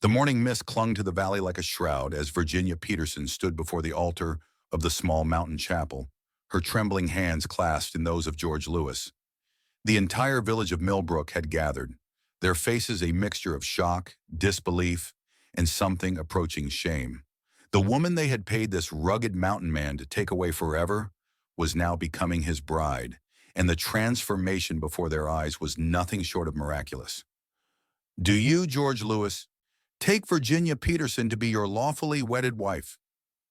The morning mist clung to the valley like a shroud as Virginia Peterson stood before the altar of the small mountain chapel, her trembling hands clasped in those of George Lewis. The entire village of Millbrook had gathered, their faces a mixture of shock, disbelief, and something approaching shame. The woman they had paid this rugged mountain man to take away forever was now becoming his bride, and the transformation before their eyes was nothing short of miraculous. Do you, George Lewis, take Virginia Peterson to be your lawfully wedded wife?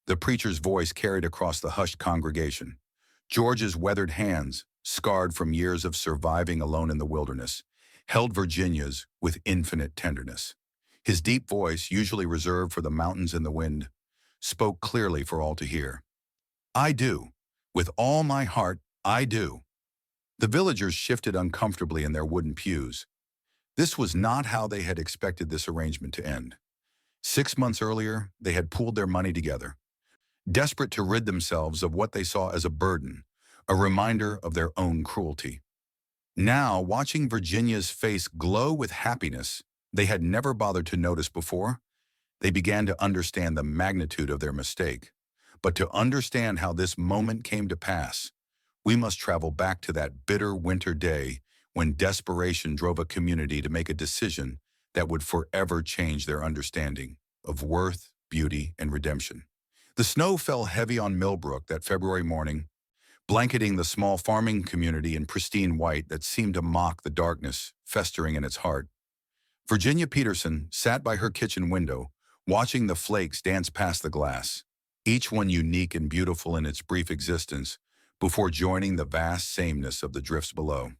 The preacher's voice carried across the hushed congregation. George's weathered hands, scarred from years of surviving alone in the wilderness, held Virginia's with infinite tenderness. His deep voice, usually reserved for the mountains and the wind, spoke clearly for all to hear. I do. With all my heart, I do. The villagers shifted uncomfortably in their wooden pews. This was not how they had expected this arrangement to end. 6 months earlier, they had pooled their money together, desperate to rid themselves of what they saw as a burden, a reminder of their own cruelty. Now, watching Virginia's face glow with happiness they had never bothered to notice before, they began to understand the magnitude of their mistake. But to understand how this moment came to pass, we must travel back to that bitter winter day when desperation drove a community to make a decision that would forever change their understanding of worth, beauty, and redemption. The snow fell heavy on Millbrook that February morning, blanketing the small farming community in pristine white that seemed to mock the darkness festering in its heart. Virginia Peterson sat by her kitchen window, watching the flakes dance past the glass, each one unique and beautiful in its brief existence, before joining the vast sameness of the drifts below.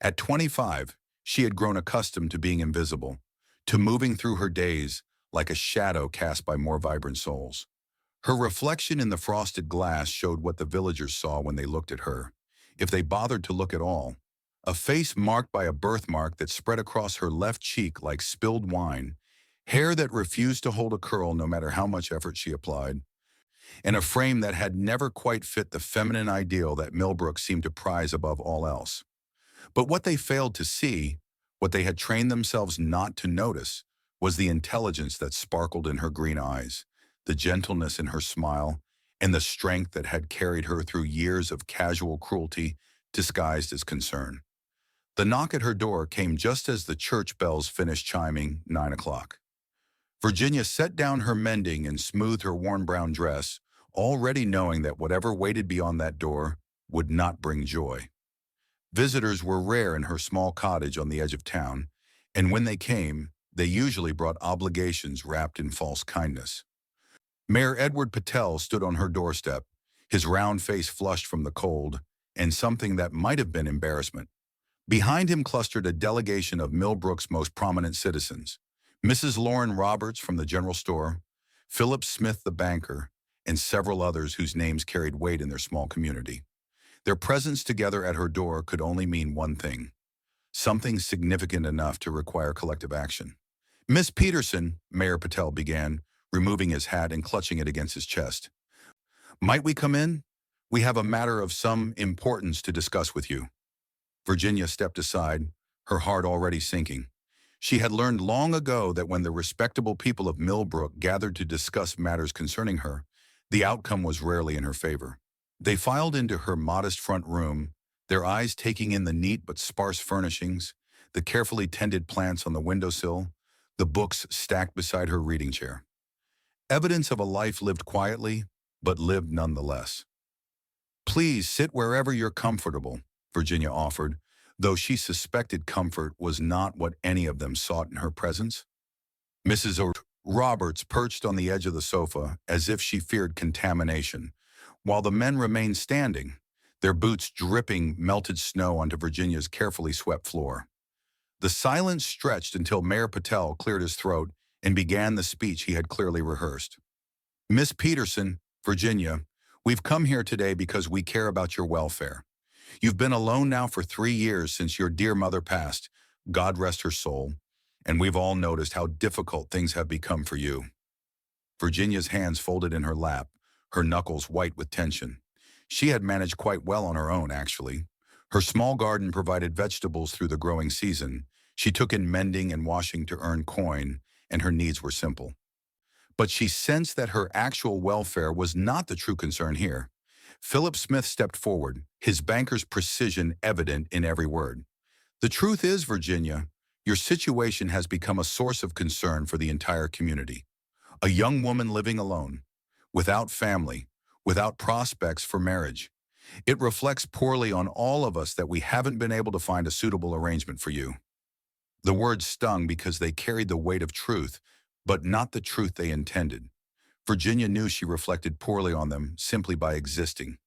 At 25, she had grown accustomed to being invisible, to moving through her days like a shadow cast by more vibrant souls. Her reflection in the frosted glass showed what the villagers saw when they looked at her, if they bothered to look at all. A face marked by a birthmark that spread across her left cheek like spilled wine, hair that refused to hold a curl no matter how much effort she applied, and a frame that had never quite fit the feminine ideal that Millbrook seemed to prize above all else. But what they failed to see, what they had trained themselves not to notice, was the intelligence that sparkled in her green eyes, the gentleness in her smile, and the strength that had carried her through years of casual cruelty disguised as concern. The knock at her door came just as the church bells finished chiming 9 o'clock. Virginia set down her mending and smoothed her worn brown dress, already knowing that whatever waited beyond that door would not bring joy. Visitors were rare in her small cottage on the edge of town, and when they came, they usually brought obligations wrapped in false kindness. Mayor Edward Patel stood on her doorstep, his round face flushed from the cold, and something that might have been embarrassment. Behind him clustered a delegation of Millbrook's most prominent citizens, Mrs. Lauren Roberts from the general store, Philip Smith the banker, and several others whose names carried weight in their small community. Their presence together at her door could only mean one thing, something significant enough to require collective action. Miss Peterson, Mayor Patel began, removing his hat and clutching it against his chest. Might we come in? We have a matter of some importance to discuss with you. Virginia stepped aside, her heart already sinking. She had learned long ago that when the respectable people of Millbrook gathered to discuss matters concerning her, the outcome was rarely in her favor. They filed into her modest front room, their eyes taking in the neat but sparse furnishings, the carefully tended plants on the windowsill, the books stacked beside her reading chair. Evidence of a life lived quietly, but lived nonetheless. Please sit wherever you're comfortable, Virginia offered, though she suspected comfort was not what any of them sought in her presence. Mrs. Roberts perched on the edge of the sofa as if she feared contamination, while the men remained standing, their boots dripping melted snow onto Virginia's carefully swept floor. The silence stretched until Mayor Patel cleared his throat and began the speech he had clearly rehearsed. Miss Peterson, Virginia, we've come here today because we care about your welfare. You've been alone now for 3 years since your dear mother passed, God rest her soul, and we've all noticed how difficult things have become for you. Virginia's hands folded in her lap, her knuckles white with tension. She had managed quite well on her own, actually. Her small garden provided vegetables through the growing season. She took in mending and washing to earn coin, and her needs were simple. But she sensed that her actual welfare was not the true concern here. Philip Smith stepped forward, his banker's precision evident in every word. The truth is, Virginia, your situation has become a source of concern for the entire community. A young woman living alone, without family, without prospects for marriage. It reflects poorly on all of us that we haven't been able to find a suitable arrangement for you. The words stung because they carried the weight of truth, but not the truth they intended. Virginia knew she reflected poorly on them simply by existing,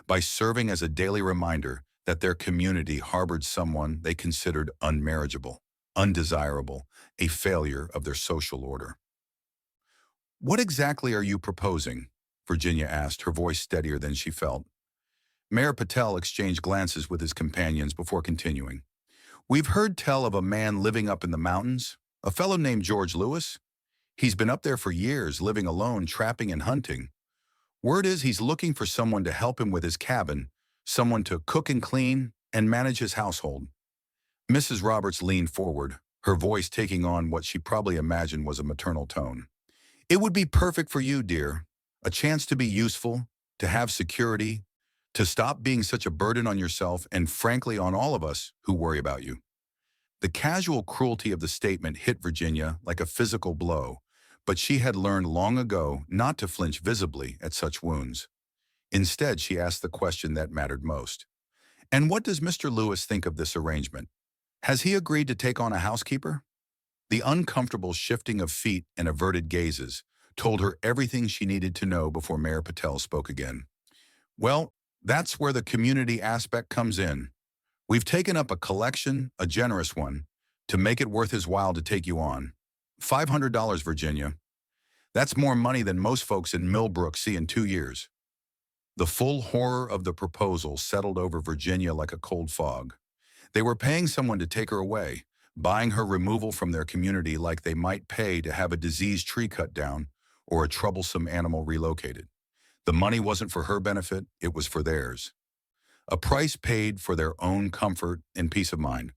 by serving as a daily reminder that their community harbored someone they considered unmarriageable, undesirable, a failure of their social order. "What exactly are you proposing?" Virginia asked, her voice steadier than she felt. Mayor Patel exchanged glances with his companions before continuing. "We've heard tell of a man living up in the mountains, a fellow named George Lewis. He's been up there for years, living alone, trapping and hunting. Word is he's looking for someone to help him with his cabin, someone to cook and clean and manage his household." Mrs. Roberts leaned forward, her voice taking on what she probably imagined was a maternal tone. "It would be perfect for you, dear. A chance to be useful, to have security, to stop being such a burden on yourself and frankly on all of us who worry about you." The casual cruelty of the statement hit Virginia like a physical blow, but she had learned long ago not to flinch visibly at such wounds. Instead, she asked the question that mattered most. "And what does Mr. Lewis think of this arrangement? Has he agreed to take on a housekeeper?" The uncomfortable shifting of feet and averted gazes told her everything she needed to know before Mayor Patel spoke again. "Well, that's where the community aspect comes in. We've taken up a collection, a generous one, to make it worth his while to take you on. $500, Virginia. That's more money than most folks in Millbrook see in 2 years." The full horror of the proposal settled over Virginia like a cold fog. They were paying someone to take her away, buying her removal from their community like they might pay to have a diseased tree cut down or a troublesome animal relocated. The money wasn't for her benefit, it was for theirs. A price paid for their own comfort and peace of mind.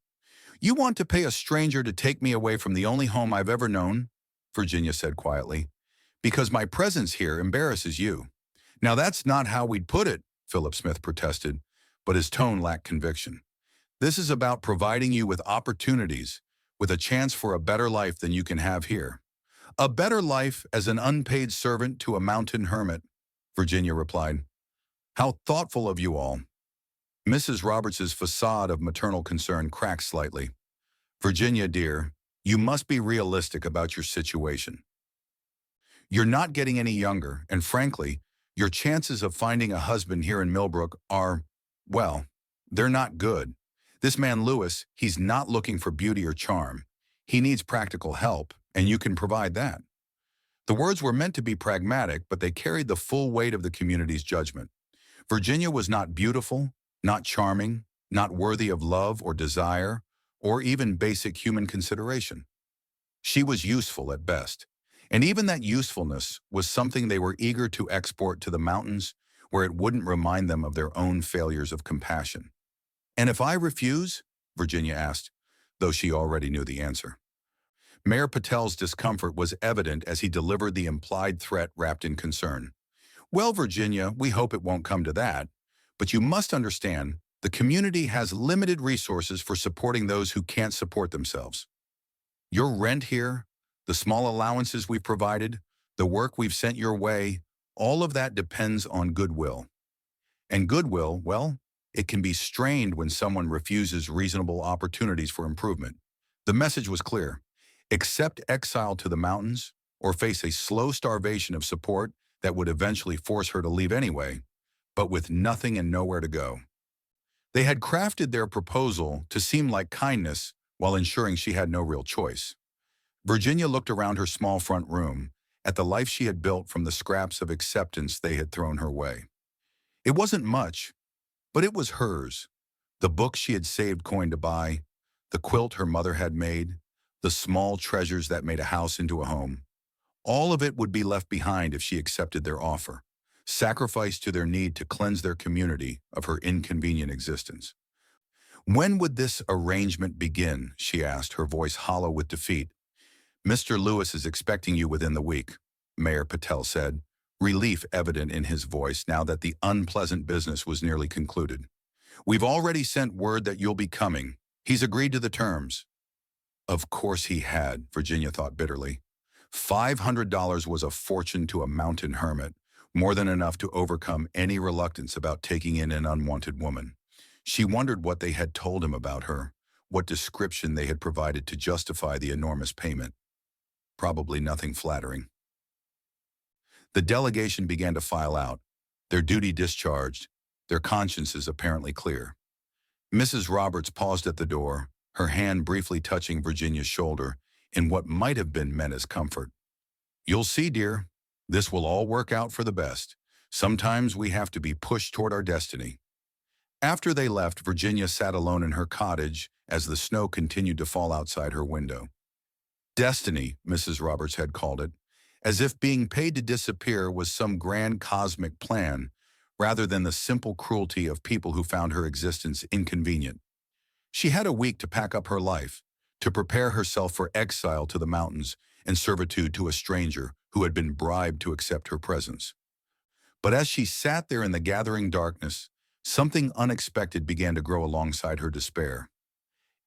"You want to pay a stranger to take me away from the only home I've ever known," Virginia said quietly, "because my presence here embarrasses you." "Now that's not how we'd put it," Philip Smith protested, but his tone lacked conviction. "This is about providing you with opportunities, with a chance for a better life than you can have here." "A better life as an unpaid servant to a mountain hermit," Virginia replied. "How thoughtful of you all." Mrs. Roberts's facade of maternal concern cracked slightly. "Virginia, dear, you must be realistic about your situation. You're not getting any younger, and frankly, your chances of finding a husband here in Millbrook are, well, they're not good. This man Lewis, he's not looking for beauty or charm. He needs practical help, and you can provide that." The words were meant to be pragmatic, but they carried the full weight of the community's judgment. Virginia was not beautiful, not charming, not worthy of love or desire, or even basic human consideration. She was useful at best, and even that usefulness was something they were eager to export to the mountains where it wouldn't remind them of their own failures of compassion. "And if I refuse?" Virginia asked, though she already knew the answer. Mayor Patel's discomfort was evident as he delivered the implied threat wrapped in concern. "Well, Virginia, we hope it won't come to that, but you must understand the community has limited resources for supporting those who can't support themselves. Your rent here, the small allowances we've provided, the work we've sent your way, all of that depends on goodwill. And goodwill, well, it can be strained when someone refuses reasonable opportunities for improvement." The message was clear. Accept exile to the mountains or face a slow starvation of support that would eventually force her to leave anyway, but with nothing and nowhere to go. They had crafted their proposal to seem like kindness while ensuring she had no real choice. Virginia looked around her small front room at the life she had built from the scraps of acceptance they had thrown her way. It wasn't much, but it was hers. The book she had saved coin to buy, the quilt her mother had made, the small treasures that made a house into a home. All of it would be left behind if she accepted their offer, sacrificed to their need to cleanse their community of her inconvenient existence. "When would this arrangement begin?" she asked, her voice hollow with defeat. Mr. Lewis is expecting you within the week, Mayor Patel said, relief evident in his voice now that the unpleasant business was nearly concluded. We've already sent word that you'll be coming. He's agreed to the terms. Of course he had, Virginia thought bitterly. $500 was a fortune to a mountain hermit, more than enough to overcome any reluctance about taking in an unwanted woman. She wondered what they had told him about her, what description they had provided to justify the enormous payment. Probably nothing flattering. The delegation began to file out, their duty discharged, their consciences apparently clear. Mrs. Roberts paused at the door, her hand briefly touching Virginia's shoulder in what might have been meant as comfort. You'll see, dear, this will all work out for the best. Sometimes we have to be pushed toward our destiny. After they left, Virginia sat alone in her cottage as the snow continued to fall outside her window. Destiny, Mrs. Roberts had called it, as if being paid to disappear was some grand cosmic plan, rather than the simple cruelty of people who found her existence inconvenient. She had a week to pack up her life, to prepare herself for exile to the mountains and servitude to a stranger who had been bribed to accept her presence. But as she sat there in the gathering darkness, something unexpected began to grow alongside her despair.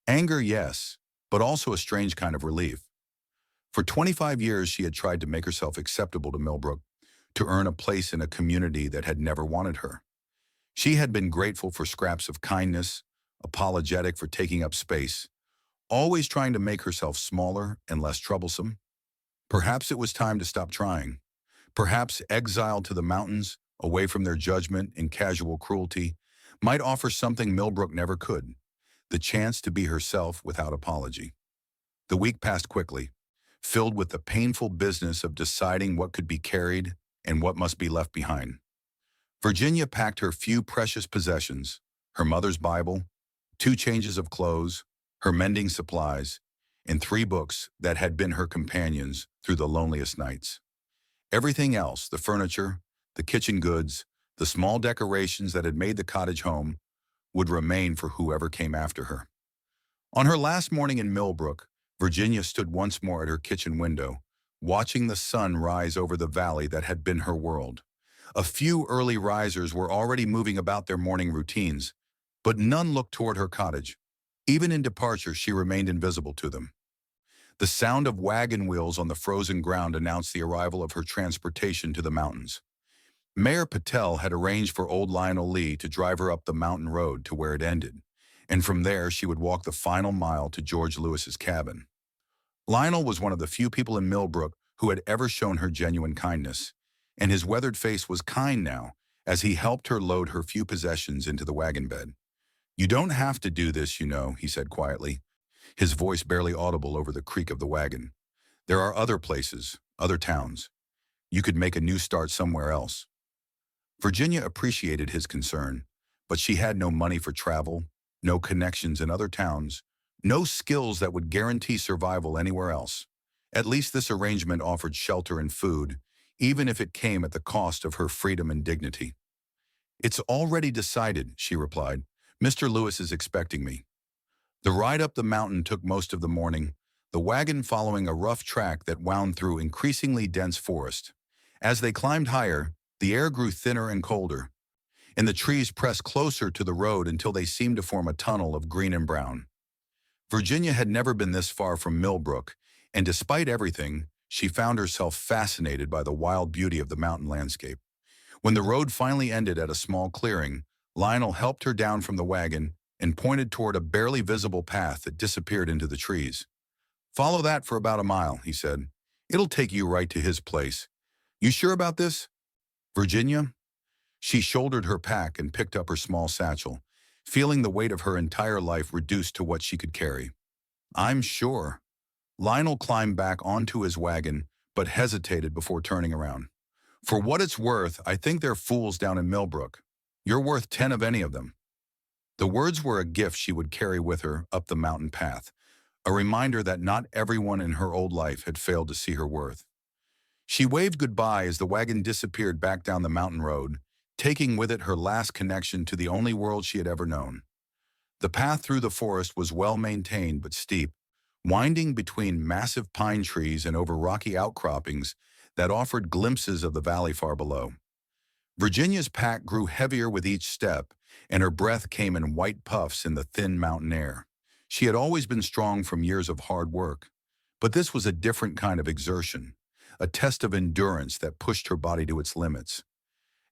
Anger, yes, but also a strange kind of relief. For 25 years, she had tried to make herself acceptable to Millbrook, to earn a place in a community that had never wanted her. She had been grateful for scraps of kindness, apologetic for taking up space, always trying to make herself smaller and less troublesome. Perhaps it was time to stop trying. Perhaps exile to the mountains, away from their judgment and casual cruelty, might offer something Millbrook never could, the chance to be herself without apology. The week passed quickly, filled with the painful business of deciding what could be carried and what must be left behind. Virginia packed her few precious possessions, her mother's Bible, 2 changes of clothes, her mending supplies, and 3 books that had been her companions through the loneliest nights. Everything else, the furniture, the kitchen goods, the small decorations that had made the cottage home, would remain for whoever came after her. On her last morning in Millbrook, Virginia stood once more at her kitchen window, watching the sun rise over the valley that had been her world. A few early risers were already moving about their morning routines, but none looked toward her cottage. Even in departure, she remained invisible to them. The sound of wagon wheels on the frozen ground announced the arrival of her transportation to the mountains. Mayor Patel had arranged for old Lionel Lee to drive her up the mountain road to where it ended, and from there she would walk the final mile to George Lewis's cabin. Lionel was one of the few people in Millbrook who had ever shown her genuine kindness, and his weathered face was kind now as he helped her load her few possessions into the wagon bed. You don't have to do this, you know, he said quietly, his voice barely audible over the creak of the wagon. There are other places, other towns. You could make a new start somewhere else. Virginia appreciated his concern, but she had no money for travel, no connections in other towns, no skills that would guarantee survival anywhere else. At least this arrangement offered shelter and food, even if it came at the cost of her freedom and dignity. It's already decided, she replied. Mr. Lewis is expecting me. The ride up the mountain took most of the morning, the wagon following a rough track that wound through increasingly dense forest. As they climbed higher, the air grew thinner and colder, and the trees pressed closer to the road until they seemed to form a tunnel of green and brown. Virginia had never been this far from Millbrook, and despite everything, she found herself fascinated by the wild beauty of the mountain landscape. When the road finally ended at a small clearing, Lionel helped her down from the wagon and pointed toward a barely visible path that disappeared into the trees. Follow that for about a mile, he said. It'll take you right to his place. You sure about this? Virginia? She shouldered her pack and picked up her small satchel, feeling the weight of her entire life reduced to what she could carry. I'm sure. Lionel climbed back onto his wagon, but hesitated before turning around. For what it's worth, I think they're fools down in Millbrook. You're worth 10 of any of them. The words were a gift she would carry with her up the mountain path, a reminder that not everyone in her old life had failed to see her worth. She waved goodbye as the wagon disappeared back down the mountain road, taking with it her last connection to the only world she had ever known. The path through the forest was well maintained but steep, winding between massive pine trees and over rocky outcroppings that offered glimpses of the valley far below. Virginia's pack grew heavier with each step, and her breath came in white puffs in the thin mountain air. She had always been strong from years of hard work, but this was a different kind of exertion, a test of endurance that pushed her body to its limits.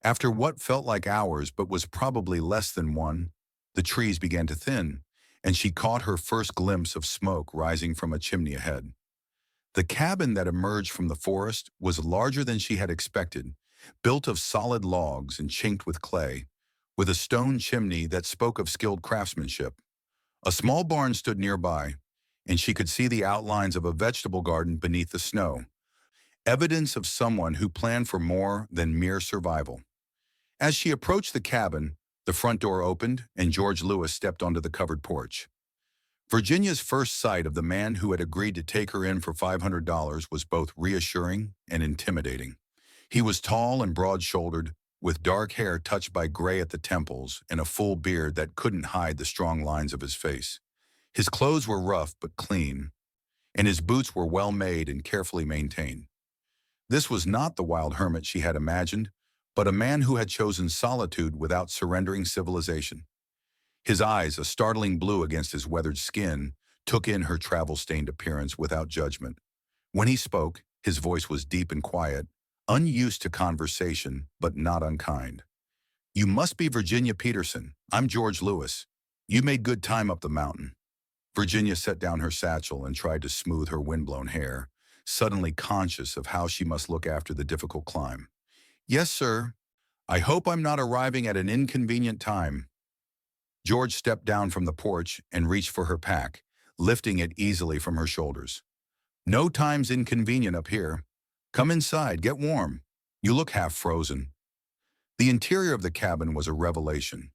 After what felt like hours but was probably less than one, the trees began to thin, and she caught her first glimpse of smoke rising from a chimney ahead. The cabin that emerged from the forest was larger than she had expected, built of solid logs and chinked with clay, with a stone chimney that spoke of skilled craftsmanship. A small barn stood nearby, and she could see the outlines of a vegetable garden beneath the snow, evidence of someone who planned for more than mere survival. As she approached the cabin, the front door opened and George Lewis stepped onto the covered porch. Virginia's first sight of the man who had agreed to take her in for $500 was both reassuring and intimidating. He was tall and broad-shouldered, with dark hair touched by gray at the temples and a full beard that couldn't hide the strong lines of his face. His clothes were rough but clean, and his boots were well made and carefully maintained. This was not the wild hermit she had imagined, but a man who had chosen solitude without surrendering civilization. His eyes, a startling blue against his weathered skin, took in her travel-stained appearance without judgment. When he spoke, his voice was deep and quiet, unused to conversation, but not unkind. "You must be Virginia Peterson. I'm George Lewis. You made good time up the mountain." Virginia set down her satchel and tried to smooth her windblown hair, suddenly conscious of how she must look after the difficult climb. "Yes, sir. I hope I'm not arriving at an inconvenient time." George stepped down from the porch and reached for her pack, lifting it easily from her shoulders. "No time's inconvenient up here. Come inside, get warm. You look half frozen." The interior of the cabin was a revelation.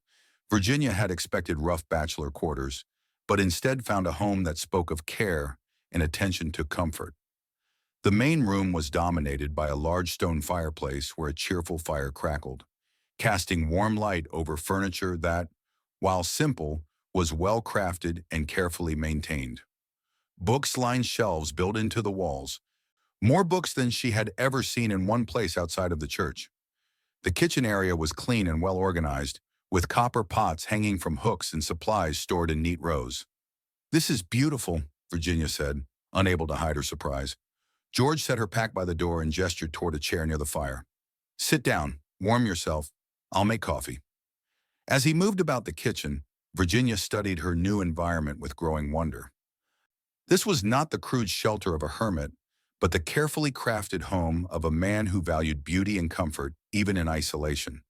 Virginia had expected rough bachelor quarters, but instead found a home that spoke of care and attention to comfort. The main room was dominated by a large stone fireplace where a cheerful fire crackled, casting warm light over furniture that, while simple, was well-crafted and carefully maintained. Books lined shelves built into the walls, more books than she had ever seen in one place outside of the church. The kitchen area was clean and well-organized, with copper pots hanging from hooks and supplies stored in neat rows. "This is beautiful," Virginia said, unable to hide her surprise. George set her pack by the door and gestured toward a chair near the fire. "Sit down, warm yourself. I'll make coffee." As he moved about the kitchen, Virginia studied her new environment with growing wonder. This was not the crude shelter of a hermit, but the carefully crafted home of a man who valued beauty and comfort, even in isolation.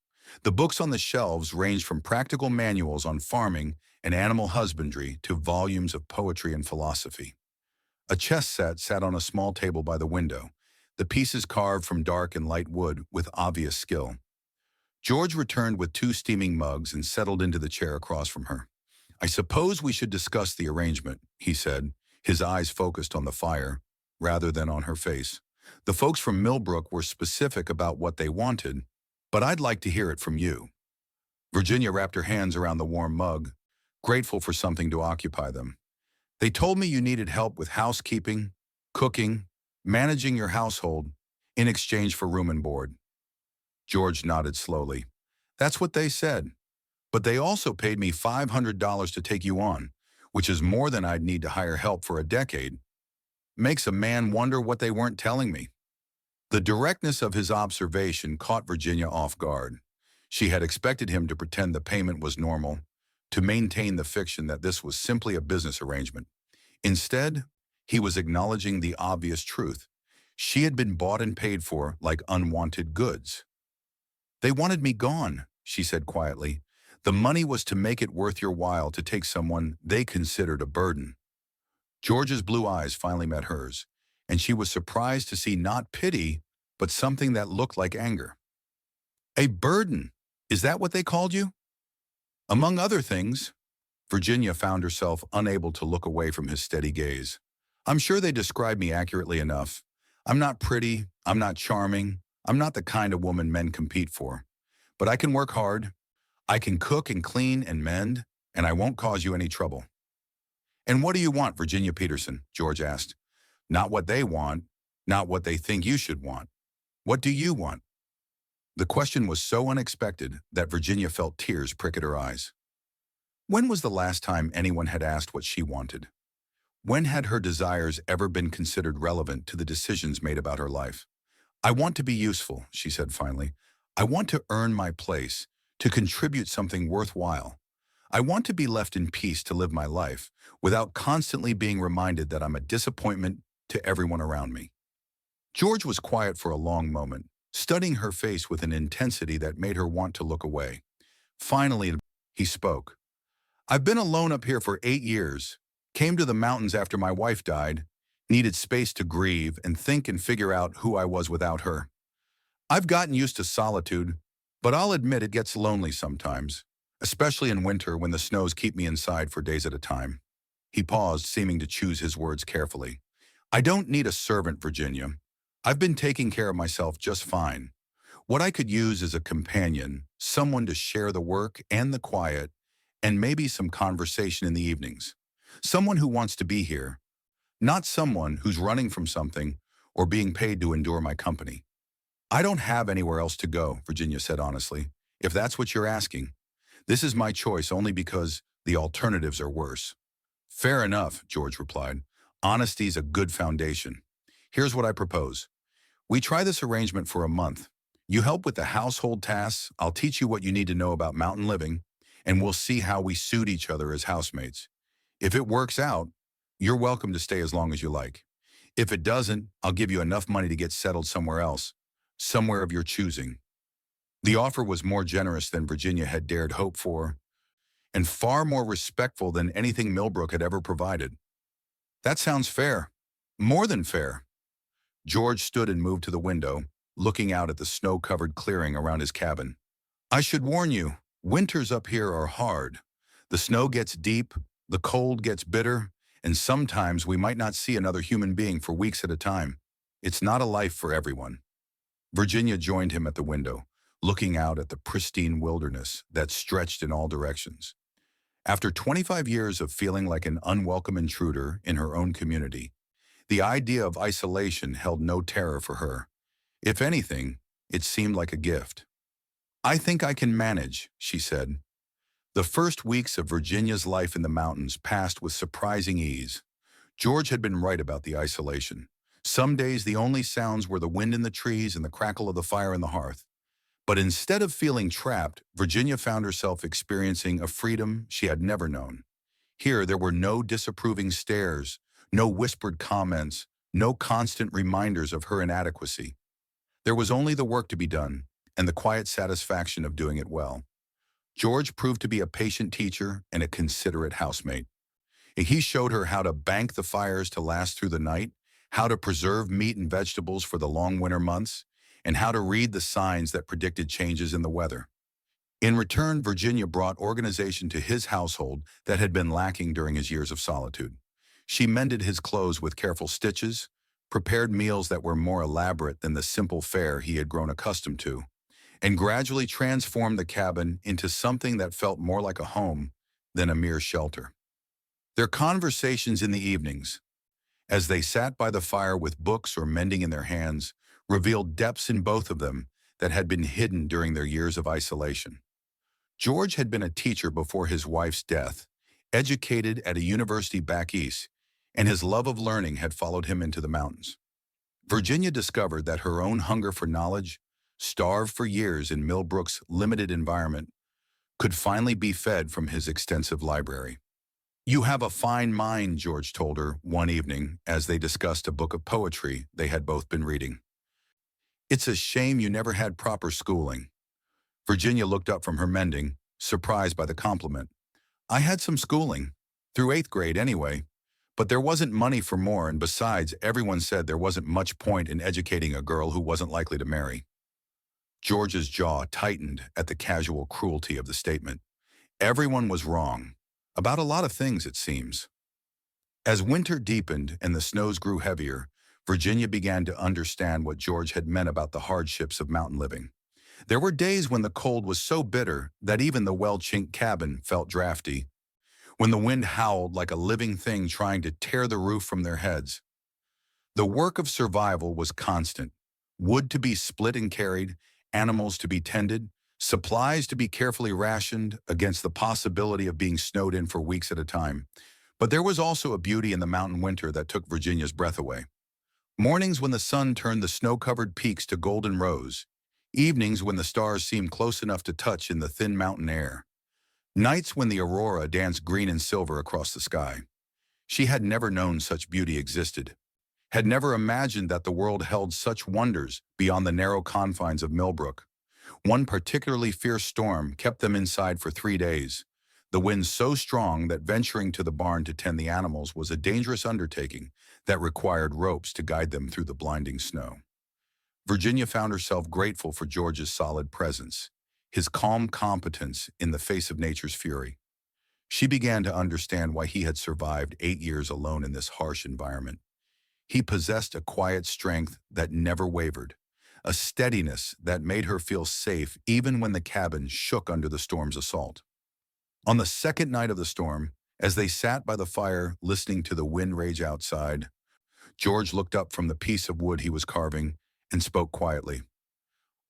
The books on the shelves ranged from practical manuals on farming and animal husbandry to volumes of poetry and philosophy. A chess set sat on a small table by the window, the pieces carved from dark and light wood with obvious skill. George returned with 2 steaming mugs and settled into the chair across from her. "I suppose we should discuss the arrangement," he said, his eyes focused on the fire, rather than on her face. "The folks from Millbrook were specific about what they wanted, but I'd like to hear it from you." Virginia wrapped her hands around the warm mug, grateful for something to occupy them. "They told me you needed help with housekeeping, cooking, managing your household, in exchange for room and board." George nodded slowly. "That's what they said. But they also paid me $500 to take you on, which is more than I'd need to hire help for a decade. Makes a man wonder what they weren't telling me." The directness of his observation caught Virginia off guard. She had expected him to pretend the payment was normal, to maintain the fiction that this was simply a business arrangement. Instead, he was acknowledging the obvious truth. She had been bought and paid for like unwanted goods. "They wanted me gone," she said quietly. "The money was to make it worth your while to take someone they considered a burden." George's blue eyes finally met hers, and she was surprised to see not pity, but something that looked like anger. "A burden? Is that what they called you?" "Among other things." Virginia found herself unable to look away from his steady gaze. "I'm sure they described me accurately enough. I'm not pretty, I'm not charming, I'm not the kind of woman men compete for. But I can work hard, I can cook and clean and mend, and I won't cause you any trouble." "And what do you want, Virginia Peterson?" George asked. "Not what they want, not what they think you should want. What do you want?" The question was so unexpected that Virginia felt tears prick at her eyes. When was the last time anyone had asked what she wanted? When had her desires ever been considered relevant to the decisions made about her life? "I want to be useful," she said finally. "I want to earn my place, to contribute something worthwhile. I want to be left in peace to live my life without constantly being reminded that I'm a disappointment to everyone around me." George was quiet for a long moment, studying her face with an intensity that made her want to look away. Finally, he spoke. "I've been alone up here for 8 years, came to the mountains after my wife died, needed space to grieve and think and figure out who I was without her. I've gotten used to solitude, but I'll admit it gets lonely sometimes, especially in winter when the snows keep me inside for days at a time." He paused, seeming to choose his words carefully. "I don't need a servant, Virginia. I've been taking care of myself just fine. What I could use is a companion, someone to share the work and the quiet, and maybe some conversation in the evenings. Someone who wants to be here, not someone who's running from something or being paid to endure my company." "I don't have anywhere else to go," Virginia said honestly. "If that's what you're asking, this is my choice only because the alternatives are worse." "Fair enough," George replied. "Honesty's a good foundation. Here's what I propose. We try this arrangement for a month. You help with the household tasks, I'll teach you what you need to know about mountain living, and we'll see how we suit each other as housemates. If it works out, you're welcome to stay as long as you like. If it doesn't, I'll give you enough money to get settled somewhere else, somewhere of your choosing." The offer was more generous than Virginia had dared hope for, and far more respectful than anything Millbrook had ever provided. "That sounds fair. More than fair." George stood and moved to the window, looking out at the snow-covered clearing around his cabin. "I should warn you, winters up here are hard. The snow gets deep, the cold gets bitter, and sometimes we might not see another human being for weeks at a time. It's not a life for everyone." Virginia joined him at the window, looking out at the pristine wilderness that stretched in all directions. After 25 years of feeling like an unwelcome intruder in her own community, the idea of isolation held no terror for her. If anything, it seemed like a gift. "I think I can manage," she said. The first weeks of Virginia's life in the mountains passed with surprising ease. George had been right about the isolation. Some days the only sounds were the wind in the trees and the crackle of the fire in the hearth. But instead of feeling trapped, Virginia found herself experiencing a freedom she had never known. Here there were no disapproving stares, no whispered comments, no constant reminders of her inadequacy. There was only the work to be done, and the quiet satisfaction of doing it well. George proved to be a patient teacher and a considerate housemate. He showed her how to bank the fires to last through the night, how to preserve meat and vegetables for the long winter months, and how to read the signs that predicted changes in the weather. In return, Virginia brought organization to his household that had been lacking during his years of solitude. She mended his clothes with careful stitches, prepared meals that were more elaborate than the simple fare he had grown accustomed to, and gradually transformed the cabin into something that felt more like a home than a mere shelter. Their conversations in the evenings, as they sat by the fire with books or mending in their hands, revealed depths in both of them that had been hidden during their years of isolation. George had been a teacher before his wife's death, educated at a university back east, and his love of learning had followed him into the mountains. Virginia discovered that her own hunger for knowledge, starved for years in Millbrook's limited environment, could finally be fed from his extensive library. "You have a fine mind," George told her one evening as they discussed a book of poetry they had both been reading. "It's a shame you never had proper schooling." Virginia looked up from her mending, surprised by the compliment. "I had some schooling, through 8th grade anyway, but there wasn't money for more, and besides, everyone said there wasn't much point in educating a girl who wasn't likely to marry." George's jaw tightened at the casual cruelty of the statement. Everyone was wrong. About a lot of things, it seems. As winter deepened and the snows grew heavier, Virginia began to understand what George had meant about the hardships of mountain living. There were days when the cold was so bitter that even the well-chinked cabin felt drafty, when the wind howled like a living thing trying to tear the roof from their heads. The work of survival was constant. Wood to be split and carried, animals to be tended, supplies to be carefully rationed against the possibility of being snowed in for weeks at a time. But there was also a beauty in the mountain winter that took Virginia's breath away. Mornings when the sun turned the snow-covered peaks to golden rose. Evenings when the stars seemed close enough to touch in the thin mountain air. Nights when the aurora danced green and silver across the sky. She had never known such beauty existed, had never imagined that the world held such wonders beyond the narrow confines of Millbrook. One particularly fierce storm kept them inside for 3 days. The wind so strong that venturing to the barn to tend the animals was a dangerous undertaking that required ropes to guide them through the blinding snow. Virginia found herself grateful for George's solid presence, his calm competence in the face of nature's fury. She began to understand why he had survived 8 years alone in this harsh environment. He possessed a quiet strength that never wavered, a steadiness that made her feel safe even when the cabin shook under the storm's assault. On the second night of the storm, as they sat by the fire listening to the wind rage outside, George looked up from the piece of wood he was carving and spoke quietly.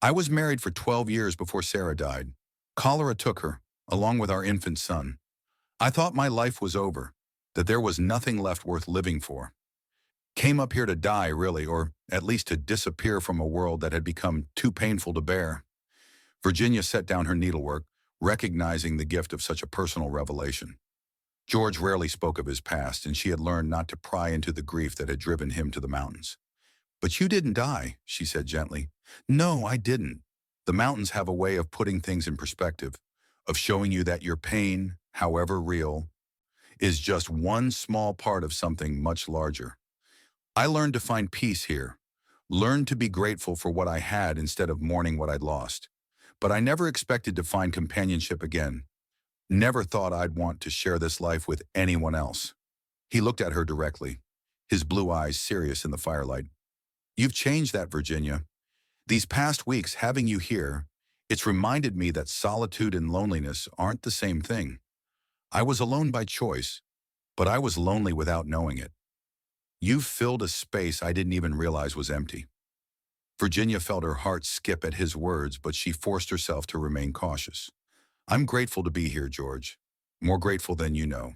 "I was married for 12 years before Sarah died. Cholera took her, along with our infant son. I thought my life was over, that there was nothing left worth living for. Came up here to die, really, or at least to disappear from a world that had become too painful to bear." Virginia set down her needlework, recognizing the gift of such a personal revelation. George rarely spoke of his past, and she had learned not to pry into the grief that had driven him to the mountains. "But you didn't die," she said gently. "No, I didn't. The mountains have a way of putting things in perspective, of showing you that your pain, however real, is just one small part of something much larger. I learned to find peace here, learned to be grateful for what I had instead of mourning what I'd lost. But I never expected to find companionship again. Never thought I'd want to share this life with anyone else." He looked at her directly, his blue eyes serious in the firelight. "You've changed that, Virginia. These past weeks, having you here, it's reminded me that solitude and loneliness aren't the same thing. I was alone by choice, but I was lonely without knowing it. You've filled a space I didn't even realize was empty." Virginia felt her heart skip at his words, but she forced herself to remain cautious. "I'm grateful to be here, George. More grateful than you know.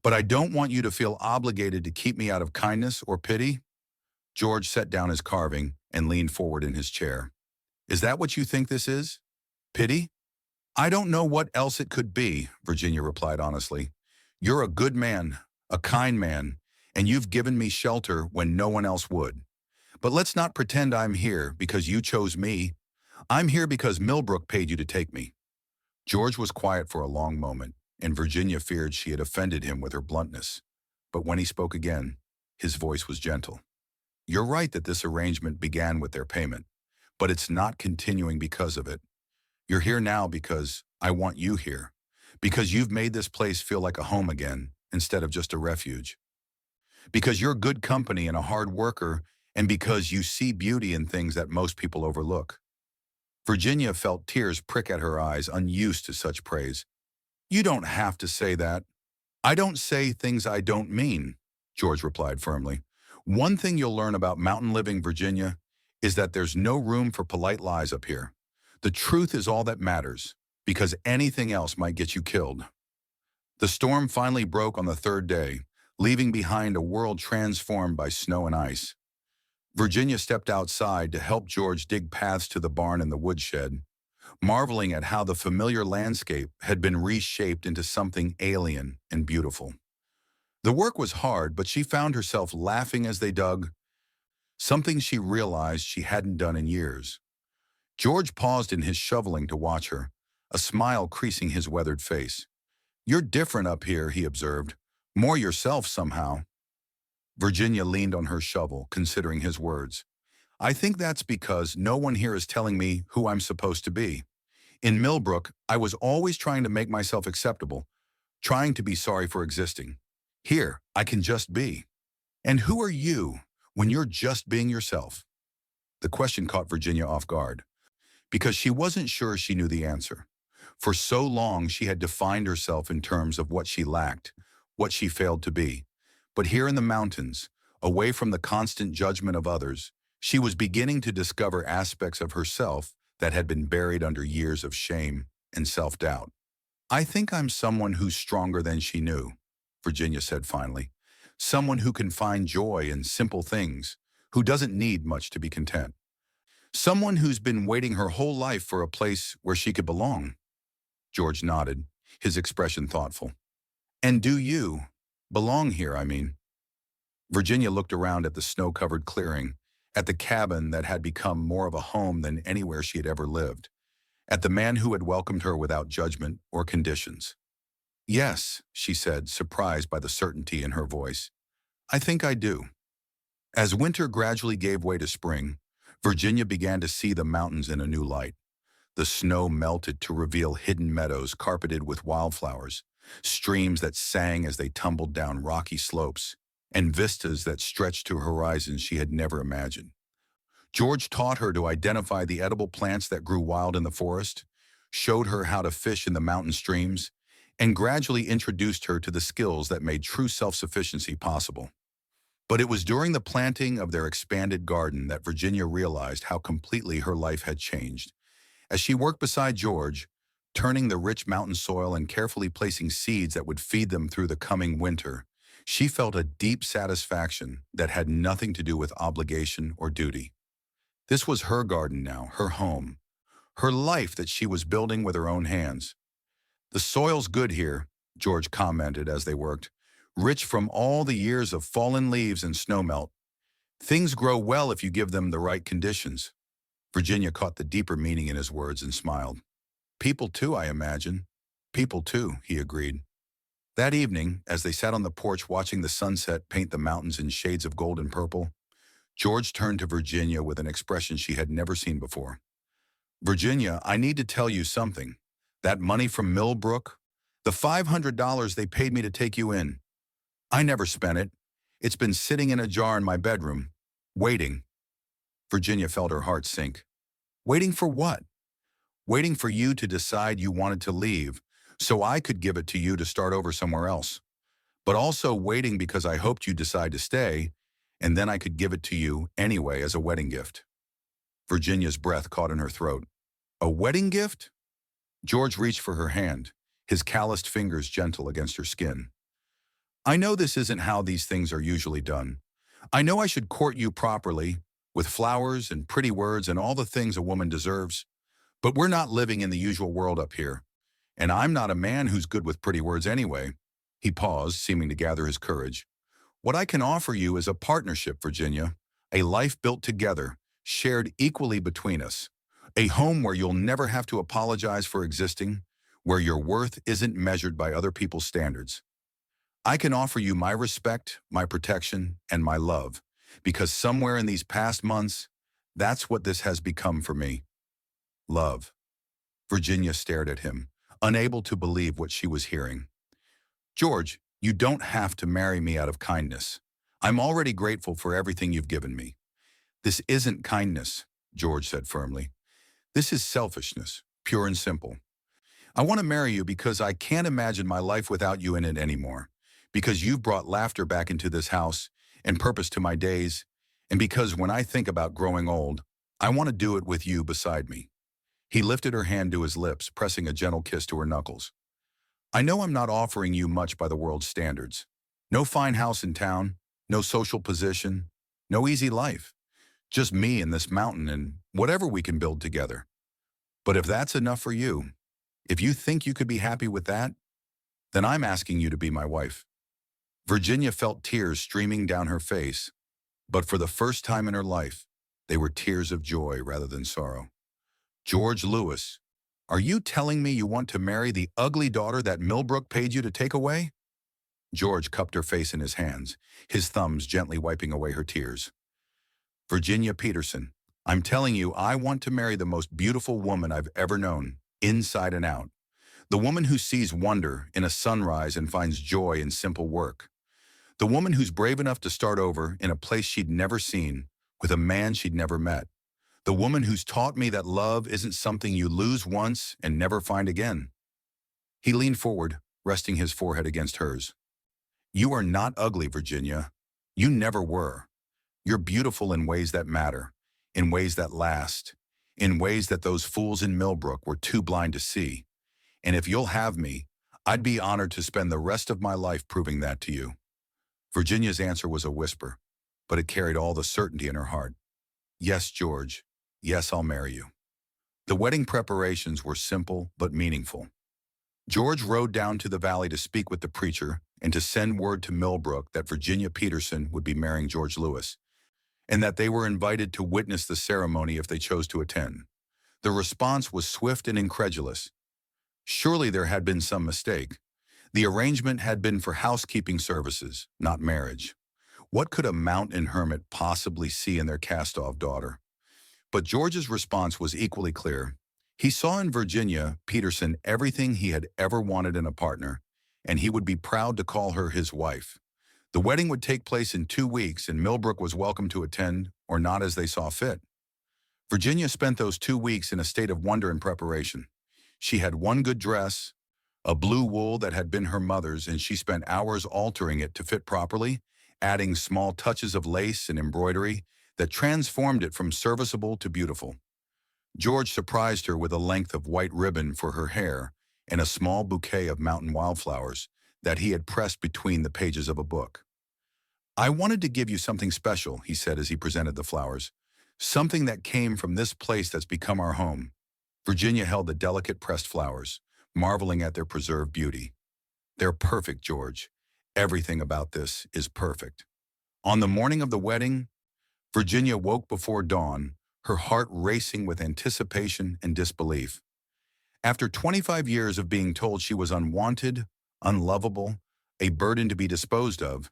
But I don't want you to feel obligated to keep me out of kindness or pity." George set down his carving and leaned forward in his chair. "Is that what you think this is? Pity?" "I don't know what else it could be," Virginia replied honestly. "You're a good man, a kind man, and you've given me shelter when no one else would. But let's not pretend I'm here because you chose me. I'm here because Millbrook paid you to take me." George was quiet for a long moment, and Virginia feared she had offended him with her bluntness. But when he spoke again, his voice was gentle. "You're right that this arrangement began with their payment, but it's not continuing because of it. You're here now because I want you here, because you've made this place feel like a home again instead of just a refuge. Because you're good company and a hard worker, and because you see beauty in things that most people overlook." Virginia felt tears prick at her eyes, unused to such praise. "You don't have to say that." "I don't say things I don't mean," George replied firmly. "One thing you'll learn about mountain living, Virginia, is that there's no room for polite lies up here. The truth is all that matters, because anything else might get you killed." The storm finally broke on the third day, leaving behind a world transformed by snow and ice. Virginia stepped outside to help George dig paths to the barn and the woodshed, marveling at how the familiar landscape had been reshaped into something alien and beautiful. The work was hard, but she found herself laughing as they dug, something she realized she hadn't done in years. George paused in his shoveling to watch her, a smile creasing his weathered face. "You're different up here," he observed. "More yourself somehow." Virginia leaned on her shovel, considering his words. "I think that's because no one here is telling me who I'm supposed to be. In Millbrook, I was always trying to make myself acceptable, trying to be sorry for existing. Here, I can just be. And who are you when you're just being yourself?" The question caught Virginia off guard, because she wasn't sure she knew the answer. For so long, she had defined herself in terms of what she lacked, what she failed to be. But here in the mountains, away from the constant judgment of others, she was beginning to discover aspects of herself that had been buried under years of shame and self-doubt. I think I'm someone who's stronger than she knew, Virginia said finally. Someone who can find joy in simple things, who doesn't need much to be content. Someone who's been waiting her whole life for a place where she could belong. George nodded, his expression thoughtful. And do you belong here, I mean? Virginia looked around at the snow-covered clearing, at the cabin that had become more of a home than anywhere she had ever lived, at the man who had welcomed her without judgment or conditions. Yes, she said, surprised by the certainty in her voice. I think I do. As winter gradually gave way to spring, Virginia began to see the mountains in a new light. The snow melted to reveal hidden meadows carpeted with wildflowers, streams that sang as they tumbled down rocky slopes, and vistas that stretched to horizons she had never imagined. George taught her to identify the edible plants that grew wild in the forest, showed her how to fish in the mountain streams, and gradually introduced her to the skills that made true self-sufficiency possible. But it was during the planting of their expanded garden that Virginia realized how completely her life had changed. As she worked beside George, turning the rich mountain soil and carefully placing seeds that would feed them through the coming winter, she felt a deep satisfaction that had nothing to do with obligation or duty. This was her garden now, her home, her life that she was building with her own hands. The soil's good here, George commented as they worked, rich from all the years of fallen leaves and snowmelt. Things grow well if you give them the right conditions. Virginia caught the deeper meaning in his words and smiled. People too, I imagine. People too, he agreed. That evening, as they sat on the porch watching the sunset paint the mountains in shades of gold and purple, George turned to Virginia with an expression she had never seen before. Virginia, I need to tell you something. That money from Millbrook, the $500 they paid me to take you in, I never spent it. It's been sitting in a jar in my bedroom, waiting. Virginia felt her heart sink. Waiting for what? Waiting for you to decide you wanted to leave, so I could give it to you to start over somewhere else. But also waiting because I hoped you'd decide to stay, and then I could give it to you anyway as a wedding gift. Virginia's breath caught in her throat. A wedding gift? George reached for her hand, his calloused fingers gentle against her skin. I know this isn't how these things are usually done. I know I should court you properly, with flowers and pretty words and all the things a woman deserves. But we're not living in the usual world up here. And I'm not a man who's good with pretty words anyway. He paused, seeming to gather his courage. What I can offer you is a partnership, Virginia. A life built together, shared equally between us. A home where you'll never have to apologize for existing, where your worth isn't measured by other people's standards. I can offer you my respect, my protection, and my love, because somewhere in these past months, that's what this has become for me. Love. Virginia stared at him, unable to believe what she was hearing. George, you don't have to marry me out of kindness. I'm already grateful for everything you've given me. This isn't kindness, George said firmly. This is selfishness, pure and simple. I want to marry you because I can't imagine my life without you in it anymore, because you've brought laughter back into this house and purpose to my days, and because when I think about growing old, I want to do it with you beside me. He lifted her hand to his lips, pressing a gentle kiss to her knuckles. I know I'm not offering you much by the world's standards. No fine house in town, no social position, no easy life. Just me and this mountain and whatever we can build together. But if that's enough for you, if you think you could be happy with that, then I'm asking you to be my wife. Virginia felt tears streaming down her face, but for the first time in her life, they were tears of joy rather than sorrow. George Lewis, are you telling me you want to marry the ugly daughter that Millbrook paid you to take away? George cupped her face in his hands, his thumbs gently wiping away her tears. Virginia Peterson, I'm telling you, I want to marry the most beautiful woman I've ever known, inside and out. The woman who sees wonder in a sunrise and finds joy in simple work. The woman who's brave enough to start over in a place she'd never seen, with a man she'd never met. The woman who's taught me that love isn't something you lose once and never find again. He leaned forward, resting his forehead against hers. "You are not ugly, Virginia. You never were. You're beautiful in ways that matter, in ways that last, in ways that those fools in Millbrook were too blind to see. And if you'll have me, I'd be honored to spend the rest of my life proving that to you." Virginia's answer was a whisper, but it carried all the certainty in her heart. "Yes, George. Yes, I'll marry you." The wedding preparations were simple but meaningful. George rode down to the valley to speak with the preacher and to send word to Millbrook that Virginia Peterson would be marrying George Lewis, and that they were invited to witness the ceremony if they chose to attend. The response was swift and incredulous. Surely there had been some mistake. The arrangement had been for housekeeping services, not marriage. What could a mountain hermit possibly see in their cast-off daughter? But George's response was equally clear. He saw in Virginia Peterson everything he had ever wanted in a partner, and he would be proud to call her his wife. The wedding would take place in 2 weeks, and Millbrook was welcome to attend or not as they saw fit. Virginia spent those 2 weeks in a state of wonder and preparation. She had one good dress, a blue wool that had been her mother's, and she spent hours altering it to fit properly, adding small touches of lace and embroidery that transformed it from serviceable to beautiful. George surprised her with a length of white ribbon for her hair and a small bouquet of mountain wildflowers that he had pressed between the pages of a book. "I wanted to give you something special," he said as he presented the flowers. "Something that came from this place that's become our home." Virginia held the delicate pressed flowers, marveling at their preserved beauty. "They're perfect, George. Everything about this is perfect." On the morning of the wedding, Virginia woke before dawn, her heart racing with anticipation and disbelief. After 25 years of being told she was unwanted, unlovable, a burden to be disposed of,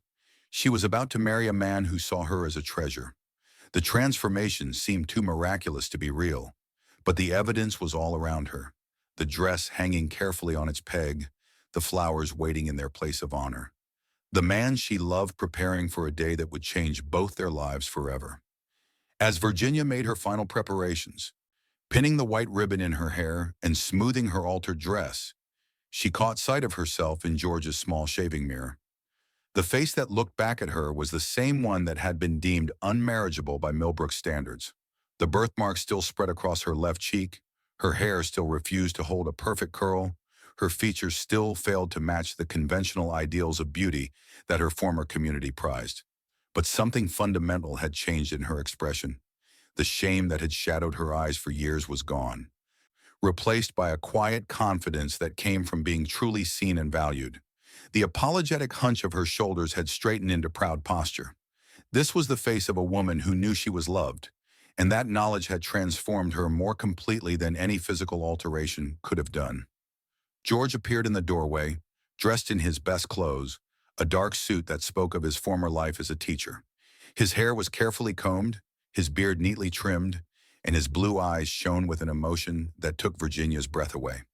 she was about to marry a man who saw her as a treasure. The transformation seemed too miraculous to be real, but the evidence was all around her. The dress hanging carefully on its peg, the flowers waiting in their place of honor. The man she loved preparing for a day that would change both their lives forever. As Virginia made her final preparations, pinning the white ribbon in her hair and smoothing her altered dress, she caught sight of herself in George's small shaving mirror. The face that looked back at her was the same one that had been deemed unmarriageable by Millbrook's standards. The birthmark still spread across her left cheek, her hair still refused to hold a perfect curl, her features still failed to match the conventional ideals of beauty that her former community prized. But something fundamental had changed in her expression. The shame that had shadowed her eyes for years was gone, replaced by a quiet confidence that came from being truly seen and valued. The apologetic hunch of her shoulders had straightened into proud posture. This was the face of a woman who knew she was loved, and that knowledge had transformed her more completely than any physical alteration could have done. George appeared in the doorway, dressed in his best clothes, a dark suit that spoke of his former life as a teacher. His hair was carefully combed, his beard neatly trimmed, and his blue eyes shone with an emotion that took Virginia's breath away.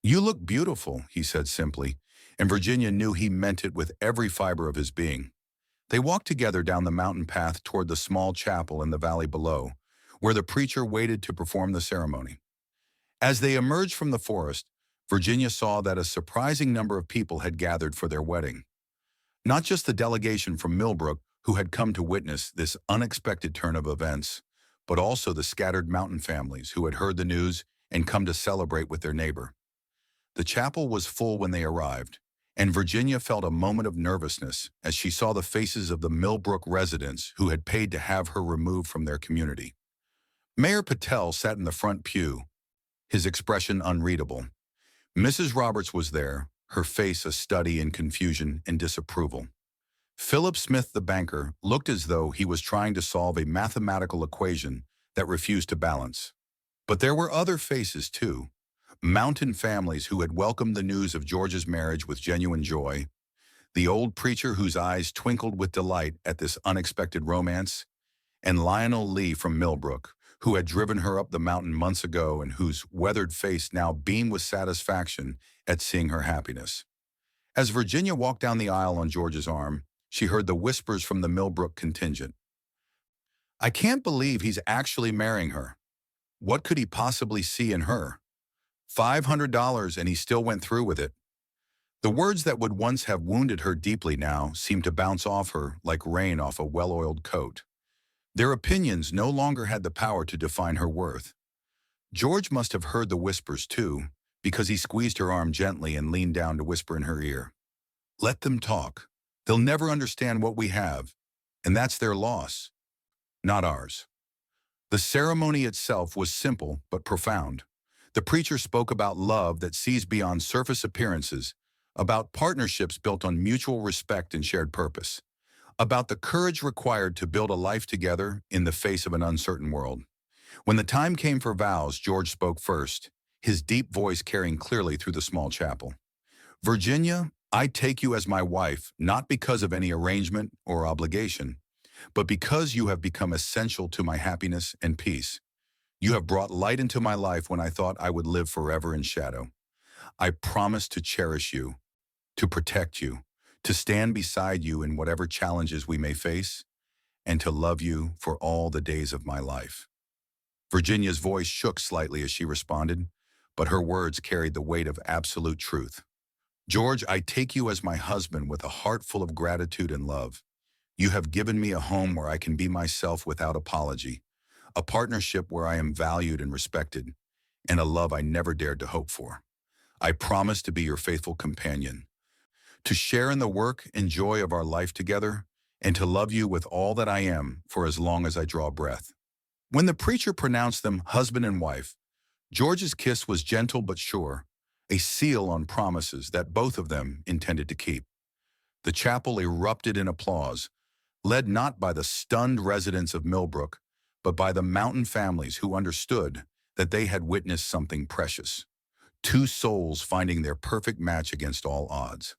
"You look beautiful," he said simply, and Virginia knew he meant it with every fiber of his being. They walked together down the mountain path toward the small chapel in the valley below, where the preacher waited to perform the ceremony. As they emerged from the forest, Virginia saw that a surprising number of people had gathered for their wedding. Not just the delegation from Millbrook who had come to witness this unexpected turn of events, but also the scattered mountain families who had heard the news and come to celebrate with their neighbor. The chapel was full when they arrived, and Virginia felt a moment of nervousness as she saw the faces of the Millbrook residents who had paid to have her removed from their community. Mayor Patel sat in the front pew, his expression unreadable. Mrs. Roberts was there, her face a study in confusion and disapproval. Philip Smith, the banker, looked as though he was trying to solve a mathematical equation that refused to balance. But there were other faces, too. Mountain families who had welcomed the news of George's marriage with genuine joy, the old preacher whose eyes twinkled with delight at this unexpected romance, and Lionel Lee from Millbrook, who had driven her up the mountain months ago and whose weathered face now beamed with satisfaction at seeing her happiness. As Virginia walked down the aisle on George's arm, she heard the whispers from the Millbrook contingent. "I can't believe he's actually marrying her. What could he possibly see in her?" $500, and he still went through with it. The words that would once have wounded her deeply now seemed to bounce off her like rain off a well-oiled coat. Their opinions no longer had the power to define her worth. George must have heard the whispers too, because he squeezed her arm gently and leaned down to whisper in her ear. Let them talk. They'll never understand what we have, and that's their loss, not ours. The ceremony itself was simple but profound. The preacher spoke about love that sees beyond surface appearances, about partnerships built on mutual respect and shared purpose, about the courage required to build a life together in the face of an uncertain world. When the time came for vows, George spoke first, his deep voice carrying clearly through the small chapel. Virginia, I take you as my wife, not because of any arrangement or obligation, but because you have become essential to my happiness and peace. You have brought light into my life when I thought I would live forever in shadow. I promise to cherish you, to protect you, to stand beside you in whatever challenges we may face, and to love you for all the days of my life. Virginia's voice shook slightly as she responded, but her words carried the weight of absolute truth. George, I take you as my husband with a heart full of gratitude and love. You have given me a home where I can be myself without apology, a partnership where I am valued and respected, and a love I never dared to hope for. I promise to be your faithful companion, to share in the work and joy of our life together, and to love you with all that I am for as long as I draw breath. When the preacher pronounced them husband and wife, George's kiss was gentle but sure, a seal on promises that both of them intended to keep. The chapel erupted in applause, led not by the stunned residents of Millbrook, but by the mountain families who understood that they had witnessed something precious. Two souls finding their perfect match against all odds.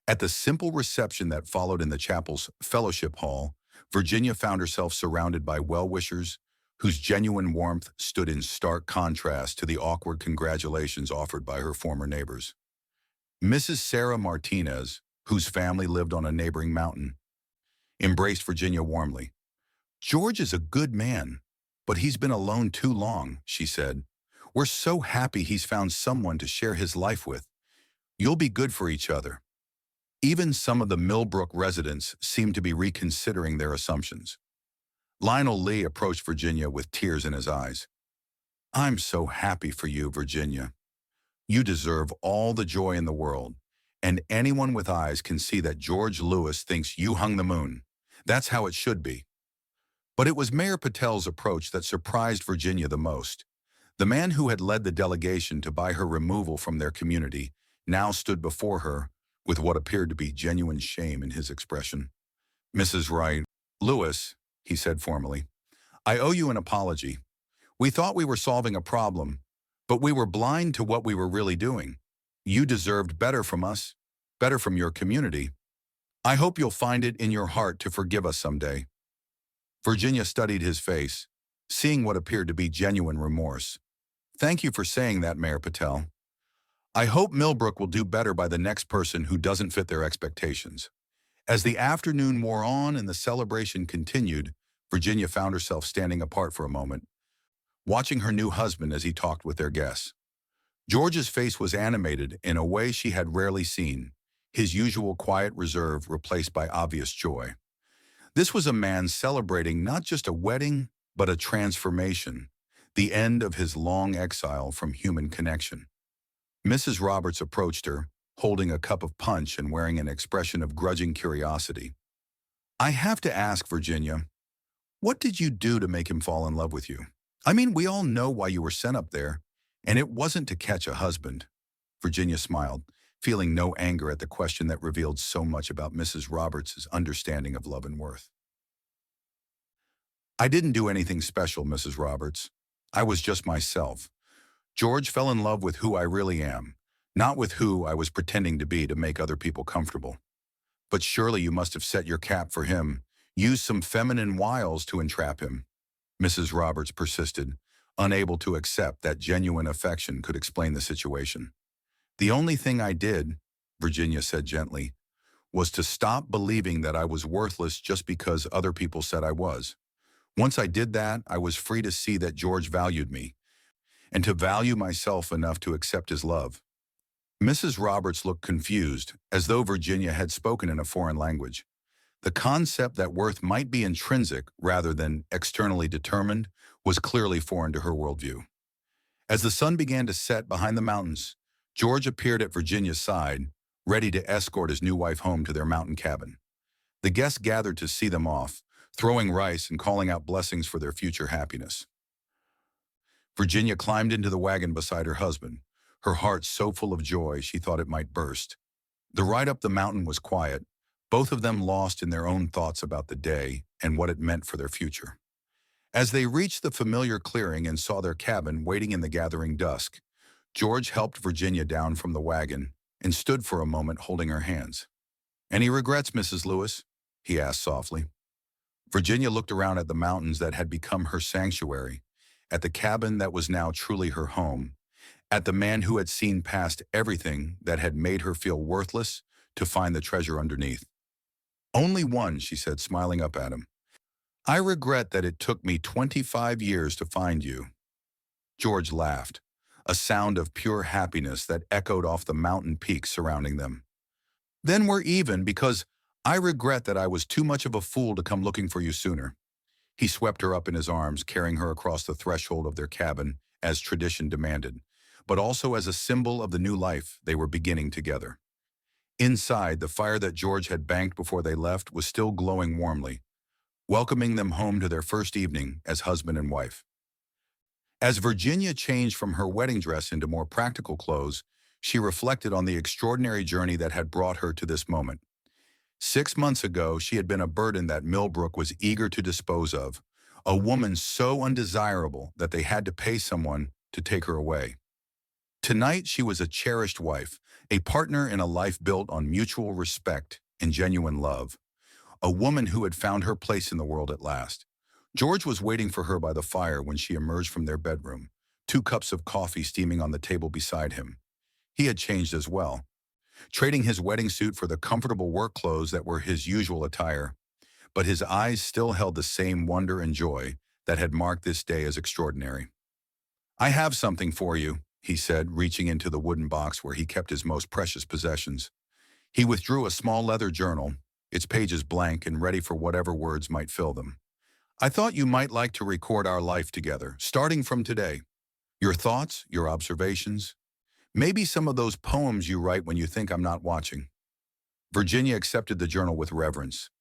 At the simple reception that followed in the chapel's fellowship hall, Virginia found herself surrounded by well-wishers whose genuine warmth stood in stark contrast to the awkward congratulations offered by her former neighbors. Mrs. Sarah Martinez, whose family lived on a neighboring mountain, embraced Virginia warmly. George is a good man, but he's been alone too long, she said. We're so happy he's found someone to share his life with. You'll be good for each other. Even some of the Millbrook residents seemed to be reconsidering their assumptions. Lionel Lee approached Virginia with tears in his eyes. I'm so happy for you, Virginia. You deserve all the joy in the world, and anyone with eyes can see that George Lewis thinks you hung the moon. That's how it should be. But it was Mayor Patel's approach that surprised Virginia the most. The man who had led the delegation to buy her removal from their community now stood before her with what appeared to be genuine shame in his expression. Mrs. Wright, Lewis, he said formally, I owe you an apology. We thought we were solving a problem, but we were blind to what we were really doing. You deserved better from us, better from your community. I hope you'll find it in your heart to forgive us someday. Virginia studied his face, seeing what appeared to be genuine remorse. Thank you for saying that, Mayor Patel. I hope Millbrook will do better by the next person who doesn't fit their expectations. As the afternoon wore on and the celebration continued, Virginia found herself standing apart for a moment, watching her new husband as he talked with their guests. George's face was animated in a way she had rarely seen, his usual quiet reserve replaced by obvious joy. This was a man celebrating not just a wedding, but a transformation, the end of his long exile from human connection. Mrs. Roberts approached her, holding a cup of punch and wearing an expression of grudging curiosity. I have to ask, Virginia, what did you do to make him fall in love with you? I mean, we all know why you were sent up there, and it wasn't to catch a husband. Virginia smiled, feeling no anger at the question that revealed so much about Mrs. Roberts' understanding of love and worth. I didn't do anything special, Mrs. Roberts. I was just myself. George fell in love with who I really am, not with who I was pretending to be to make other people comfortable. But surely you must have set your cap for him, used some feminine wiles to entrap him. Mrs. Roberts persisted, unable to accept that genuine affection could explain the situation. The only thing I did, Virginia said gently, was to stop believing that I was worthless just because other people said I was. Once I did that, I was free to see that George valued me, and to value myself enough to accept his love. Mrs. Roberts looked confused, as though Virginia had spoken in a foreign language. The concept that worth might be intrinsic rather than externally determined was clearly foreign to her worldview. As the sun began to set behind the mountains, George appeared at Virginia's side, ready to escort his new wife home to their mountain cabin. The guests gathered to see them off, throwing rice and calling out blessings for their future happiness. Virginia climbed into the wagon beside her husband, her heart so full of joy she thought it might burst. The ride up the mountain was quiet, both of them lost in their own thoughts about the day and what it meant for their future. As they reached the familiar clearing and saw their cabin waiting in the gathering dusk, George helped Virginia down from the wagon and stood for a moment holding her hands. "Any regrets, Mrs. Lewis?" he asked softly. Virginia looked around at the mountains that had become her sanctuary, at the cabin that was now truly her home, at the man who had seen past everything that had made her feel worthless to find the treasure underneath. "Only one," she said, smiling up at him. "I regret that it took me 25 years to find you." George laughed, a sound of pure happiness that echoed off the mountain peaks surrounding them. "Then we're even because I regret that I was too much of a fool to come looking for you sooner." He swept her up in his arms, carrying her across the threshold of their cabin as tradition demanded, but also as a symbol of the new life they were beginning together. Inside, the fire that George had banked before they left was still glowing warmly, welcoming them home to their first evening as husband and wife. As Virginia changed from her wedding dress into more practical clothes, she reflected on the extraordinary journey that had brought her to this moment. 6 months ago, she had been a burden that Millbrook was eager to dispose of, a woman so undesirable that they had to pay someone to take her away. Tonight, she was a cherished wife, a partner in a life built on mutual respect and genuine love, a woman who had found her place in the world at last. George was waiting for her by the fire when she emerged from their bedroom, 2 cups of coffee steaming on the table beside him. He had changed as well, trading his wedding suit for the comfortable work clothes that were his usual attire, but his eyes still held the same wonder and joy that had marked this day as extraordinary. "I have something for you," he said, reaching into the wooden box where he kept his most precious possessions. He withdrew a small leather journal, its pages blank and ready for whatever words might fill them. "I thought you might like to record our life together, starting from today. Your thoughts, your observations, maybe some of those poems you write when you think I'm not watching." Virginia accepted the journal with reverence,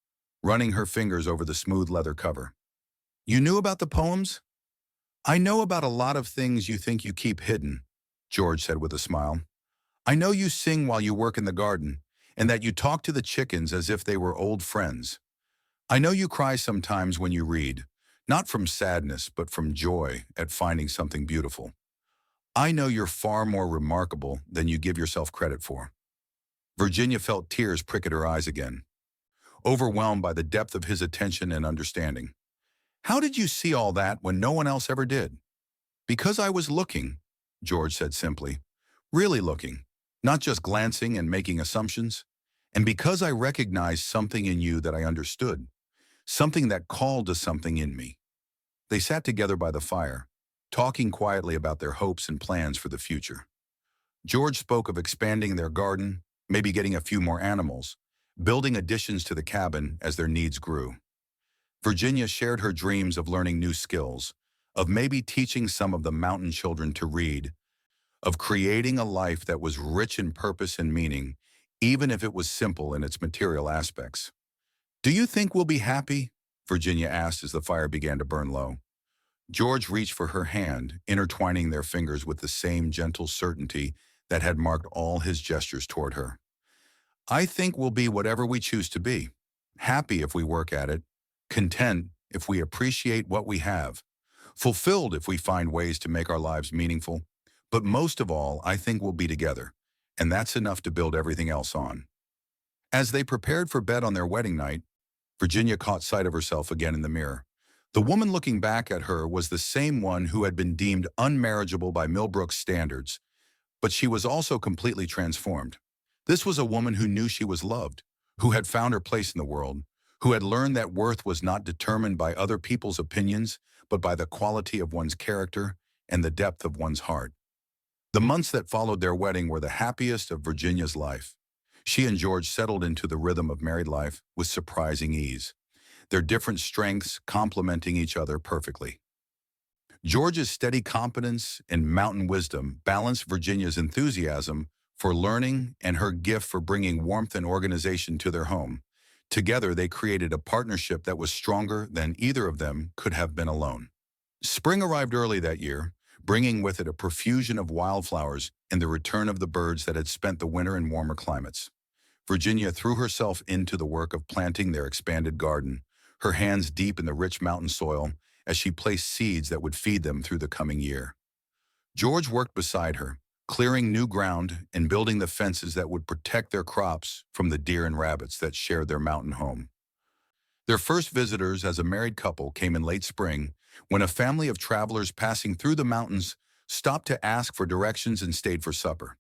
running her fingers over the smooth leather cover. "You knew about the poems?" "I know about a lot of things you think you keep hidden," George said with a smile. "I know you sing while you work in the garden, and that you talk to the chickens as if they were old friends. I know you cry sometimes when you read, not from sadness, but from joy at finding something beautiful. I know you're far more remarkable than you give yourself credit for." Virginia felt tears prick at her eyes again, overwhelmed by the depth of his attention and understanding. "How did you see all that when no one else ever did?" "Because I was looking," George said simply. "Really looking, not just glancing and making assumptions. And because I recognized something in you that I understood, something that called to something in me." They sat together by the fire, talking quietly about their hopes and plans for the future. George spoke of expanding their garden, maybe getting a few more animals, building additions to the cabin as their needs grew. Virginia shared her dreams of learning new skills, of maybe teaching some of the mountain children to read, of creating a life that was rich in purpose and meaning, even if it was simple in its material aspects. "Do you think we'll be happy?" Virginia asked as the fire began to burn low. George reached for her hand, intertwining their fingers with the same gentle certainty that had marked all his gestures toward her. "I think we'll be whatever we choose to be. Happy if we work at it, content if we appreciate what we have, fulfilled if we find ways to make our lives meaningful. But most of all, I think we'll be together, and that's enough to build everything else on." As they prepared for bed on their wedding night, Virginia caught sight of herself again in the mirror. The woman looking back at her was the same one who had been deemed unmarriageable by Millbrook's standards, but she was also completely transformed. This was a woman who knew she was loved, who had found her place in the world, who had learned that worth was not determined by other people's opinions, but by the quality of one's character and the depth of one's heart. The months that followed their wedding were the happiest of Virginia's life. She and George settled into the rhythm of married life with surprising ease, their different strengths complementing each other perfectly. George's steady competence and mountain wisdom balanced Virginia's enthusiasm for learning and her gift for bringing warmth and organization to their home. Together, they created a partnership that was stronger than either of them could have been alone. Spring arrived early that year, bringing with it a profusion of wildflowers and the return of the birds that had spent the winter in warmer climates. Virginia threw herself into the work of planting their expanded garden, her hands deep in the rich mountain soil as she placed seeds that would feed them through the coming year. George worked beside her, clearing new ground and building the fences that would protect their crops from the deer and rabbits that shared their mountain home. Their first visitors as a married couple came in late spring when a family of travelers passing through the mountains stopped to ask for directions and stayed for supper.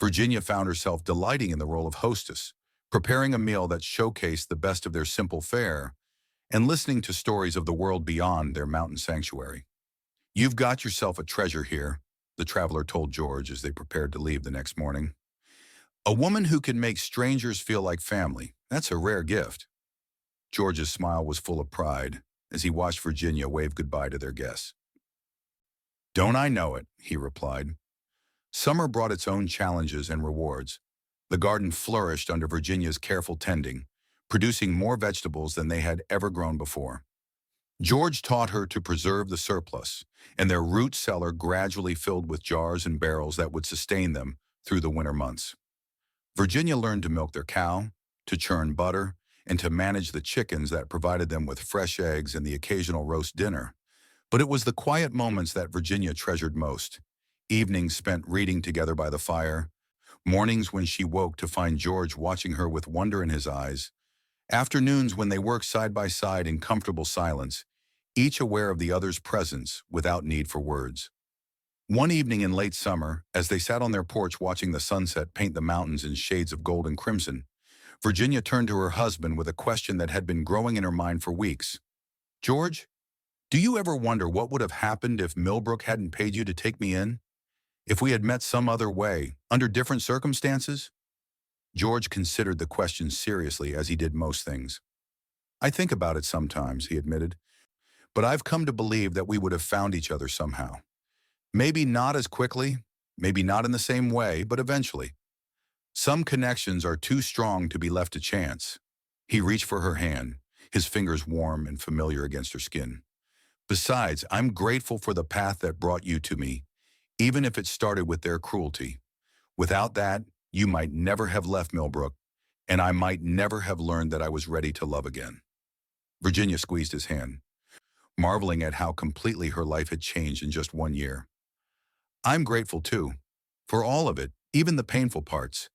Virginia found herself delighting in the role of hostess, preparing a meal that showcased the best of their simple fare and listening to stories of the world beyond their mountain sanctuary. "You've got yourself a treasure here," the traveler told George as they prepared to leave the next morning. "A woman who can make strangers feel like family. That's a rare gift." George's smile was full of pride as he watched Virginia wave goodbye to their guests. "Don't I know it?" he replied. Summer brought its own challenges and rewards. The garden flourished under Virginia's careful tending, producing more vegetables than they had ever grown before. George taught her to preserve the surplus, and their root cellar gradually filled with jars and barrels that would sustain them through the winter months. Virginia learned to milk their cow, to churn butter, and to manage the chickens that provided them with fresh eggs and the occasional roast dinner. But it was the quiet moments that Virginia treasured most. Evenings spent reading together by the fire, mornings when she woke to find George watching her with wonder in his eyes, afternoons when they worked side by side in comfortable silence, each aware of the other's presence without need for words. One evening in late summer, as they sat on their porch watching the sunset paint the mountains in shades of gold and crimson, Virginia turned to her husband with a question that had been growing in her mind for weeks. "George, do you ever wonder what would have happened if Millbrook hadn't paid you to take me in? If we had met some other way, under different circumstances?" George considered the question seriously, as he did most things. "I think about it sometimes," he admitted, "but I've come to believe that we would have found each other somehow. Maybe not as quickly, maybe not in the same way, but eventually. Some connections are too strong to be left to chance." He reached for her hand, his fingers warm and familiar against her skin. "Besides, I'm grateful for the path that brought you to me, even if it started with their cruelty. Without that, you might never have left Millbrook, and I might never have learned that I was ready to love again." Virginia squeezed his hand, marveling at how completely her life had changed in just 1 year. "I'm grateful too, for all of it, even the painful parts.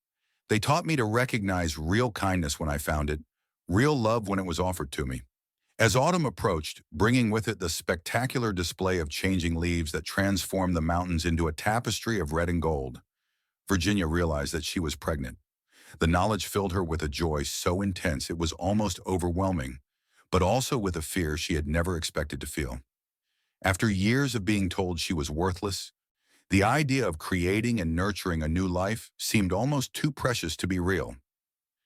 They taught me to recognize real kindness when I found it, real love when it was offered to me." As autumn approached, bringing with it the spectacular display of changing leaves that transformed the mountains into a tapestry of red and gold, Virginia realized that she was pregnant. The knowledge filled her with a joy so intense it was almost overwhelming, but also with a fear she had never expected to feel. After years of being told she was worthless, the idea of creating and nurturing a new life seemed almost too precious to be real.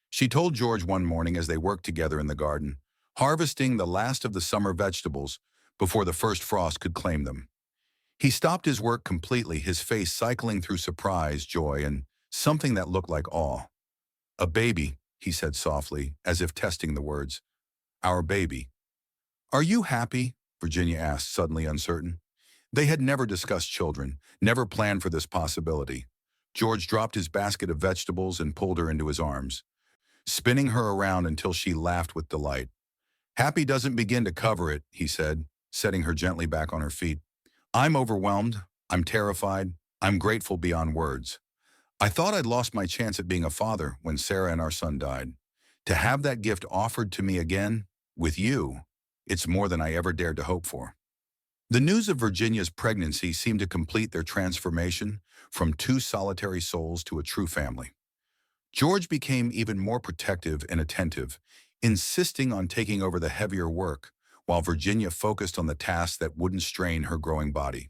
She told George one morning as they worked together in the garden, harvesting the last of the summer vegetables before the first frost could claim them. He stopped his work completely, his face cycling through surprise, joy, and something that looked like awe. "A baby," he said softly, as if testing the words. "Our baby." "Are you happy?" Virginia asked, suddenly uncertain. They had never discussed children, never planned for this possibility. George dropped his basket of vegetables and pulled her into his arms, spinning her around until she laughed with delight. "Happy doesn't begin to cover it," he said, setting her gently back on her feet. "I'm overwhelmed. I'm terrified. I'm grateful beyond words. I thought I'd lost my chance at being a father when Sarah and our son died. To have that gift offered to me again, with you, it's more than I ever dared to hope for." The news of Virginia's pregnancy seemed to complete their transformation from two solitary souls to a true family. George became even more protective and attentive, insisting on taking over the heavier work, while Virginia focused on the tasks that wouldn't strain her growing body.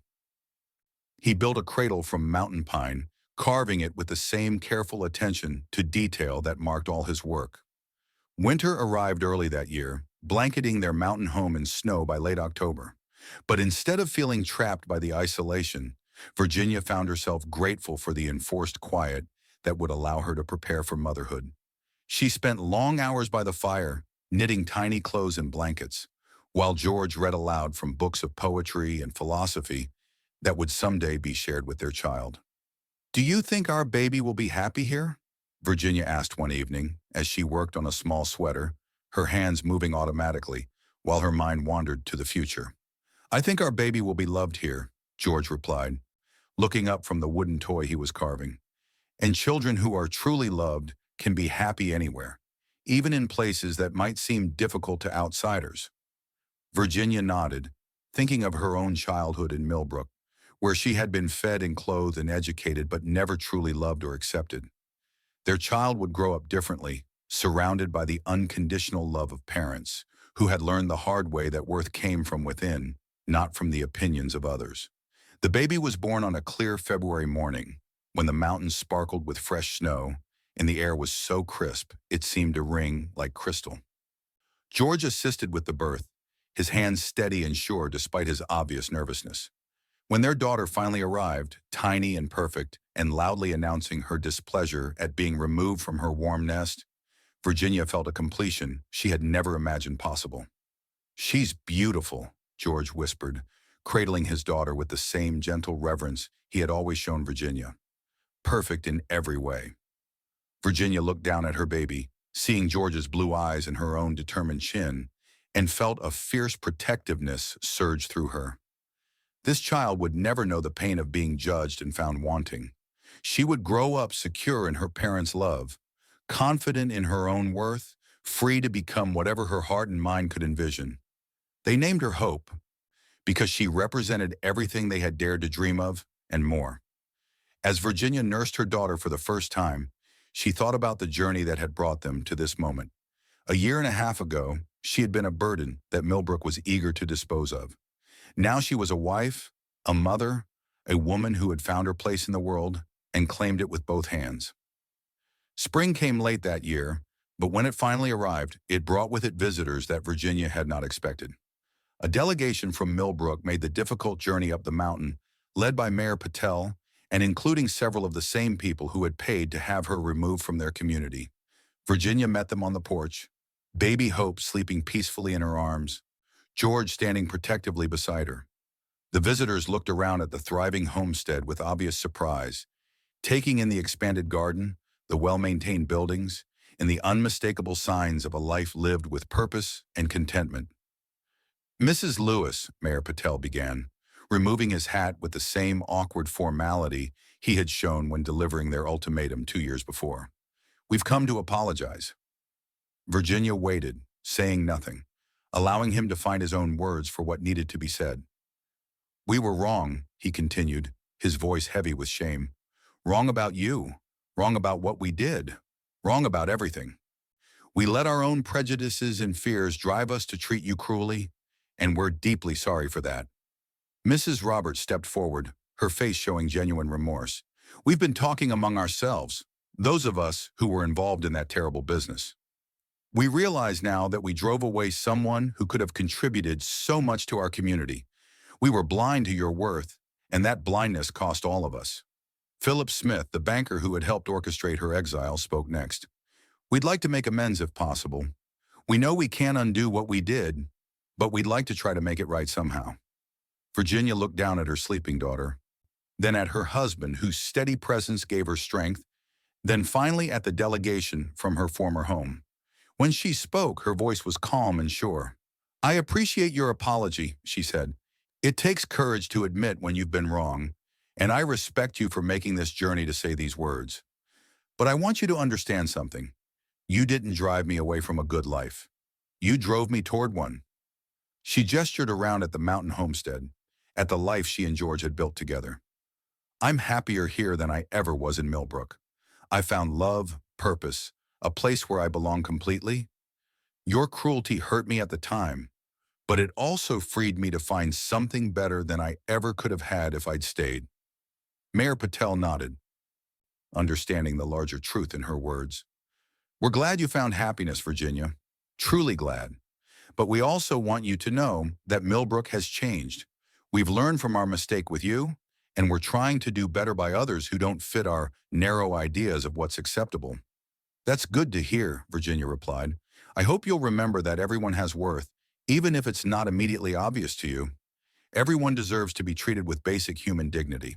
He built a cradle from mountain pine, carving it with the same careful attention to detail that marked all his work. Winter arrived early that year, blanketing their mountain home in snow by late October. But instead of feeling trapped by the isolation, Virginia found herself grateful for the enforced quiet that would allow her to prepare for motherhood. She spent long hours by the fire, knitting tiny clothes and blankets, while George read aloud from books of poetry and philosophy that would someday be shared with their child. "Do you think our baby will be happy here?" Virginia asked one evening as she worked on a small sweater, her hands moving automatically while her mind wandered to the future. "I think our baby will be loved here," George replied, looking up from the wooden toy he was carving. "And children who are truly loved can be happy anywhere, even in places that might seem difficult to outsiders." Virginia nodded, thinking of her own childhood in Millbrook, where she had been fed and clothed and educated but never truly loved or accepted. Their child would grow up differently, surrounded by the unconditional love of parents, who had learned the hard way that worth came from within, not from the opinions of others. The baby was born on a clear February morning, when the mountains sparkled with fresh snow, and the air was so crisp it seemed to ring like crystal. George assisted with the birth, his hands steady and sure despite his obvious nervousness. When their daughter finally arrived, tiny and perfect, and loudly announcing her displeasure at being removed from her warm nest, Virginia felt a completion she had never imagined possible. "She's beautiful," George whispered, cradling his daughter with the same gentle reverence he had always shown Virginia. "Perfect in every way." Virginia looked down at her baby, seeing George's blue eyes and her own determined chin, and felt a fierce protectiveness surge through her. This child would never know the pain of being judged and found wanting. She would grow up secure in her parents' love, confident in her own worth, free to become whatever her heart and mind could envision. They named her Hope, because she represented everything they had dared to dream of and more. As Virginia nursed her daughter for the first time, she thought about the journey that had brought them to this moment. A year and a half ago, she had been a burden that Millbrook was eager to dispose of. Now she was a wife, a mother, a woman who had found her place in the world and claimed it with both hands. Spring came late that year, but when it finally arrived, it brought with it visitors that Virginia had not expected. A delegation from Millbrook made the difficult journey up the mountain, led by Mayor Patel and including several of the same people who had paid to have her removed from their community. Virginia met them on the porch, baby Hope sleeping peacefully in her arms, George standing protectively beside her. The visitors looked around at the thriving homestead with obvious surprise, taking in the expanded garden, the well-maintained buildings, and the unmistakable signs of a life lived with purpose and contentment. "Mrs. Lewis," Mayor Patel began, removing his hat with the same awkward formality he had shown when delivering their ultimatum 2 years before. "We've come to apologize." Virginia waited, saying nothing, allowing him to find his own words for what needed to be said. "We were wrong," he continued, his voice heavy with shame. "Wrong about you, wrong about what we did, wrong about everything. We let our own prejudices and fears drive us to treat you cruelly, and we're deeply sorry for that." Mrs. Roberts stepped forward, her face showing genuine remorse. "We've been talking among ourselves, those of us who were involved in that terrible business. We realize now that we drove away someone who could have contributed so much to our community. We were blind to your worth, and that blindness cost all of us." Philip Smith, the banker who had helped orchestrate her exile, spoke next. "We'd like to make amends if possible. We know we can't undo what we did, but we'd like to try to make it right somehow." Virginia looked down at her sleeping daughter, then at her husband, whose steady presence gave her strength, then finally at the delegation from her former home. When she spoke, her voice was calm and sure. "I appreciate your apology," she said. "It takes courage to admit when you've been wrong, and I respect you for making this journey to say these words. But I want you to understand something. You didn't drive me away from a good life. You drove me toward one." She gestured around at the mountain homestead, at the life she and George had built together. "I'm happier here than I ever was in Millbrook. I found love, purpose, a place where I belong completely. Your cruelty hurt me at the time, but it also freed me to find something better than I ever could have had if I'd stayed." Mayor Patel nodded, understanding the larger truth in her words. We're glad you found happiness, Virginia. Truly glad. But we also want you to know that Millbrook has changed. We've learned from our mistake with you, and we're trying to do better by others who don't fit our narrow ideas of what's acceptable. That's good to hear, Virginia replied. I hope you'll remember that everyone has worth, even if it's not immediately obvious to you. Everyone deserves to be treated with basic human dignity.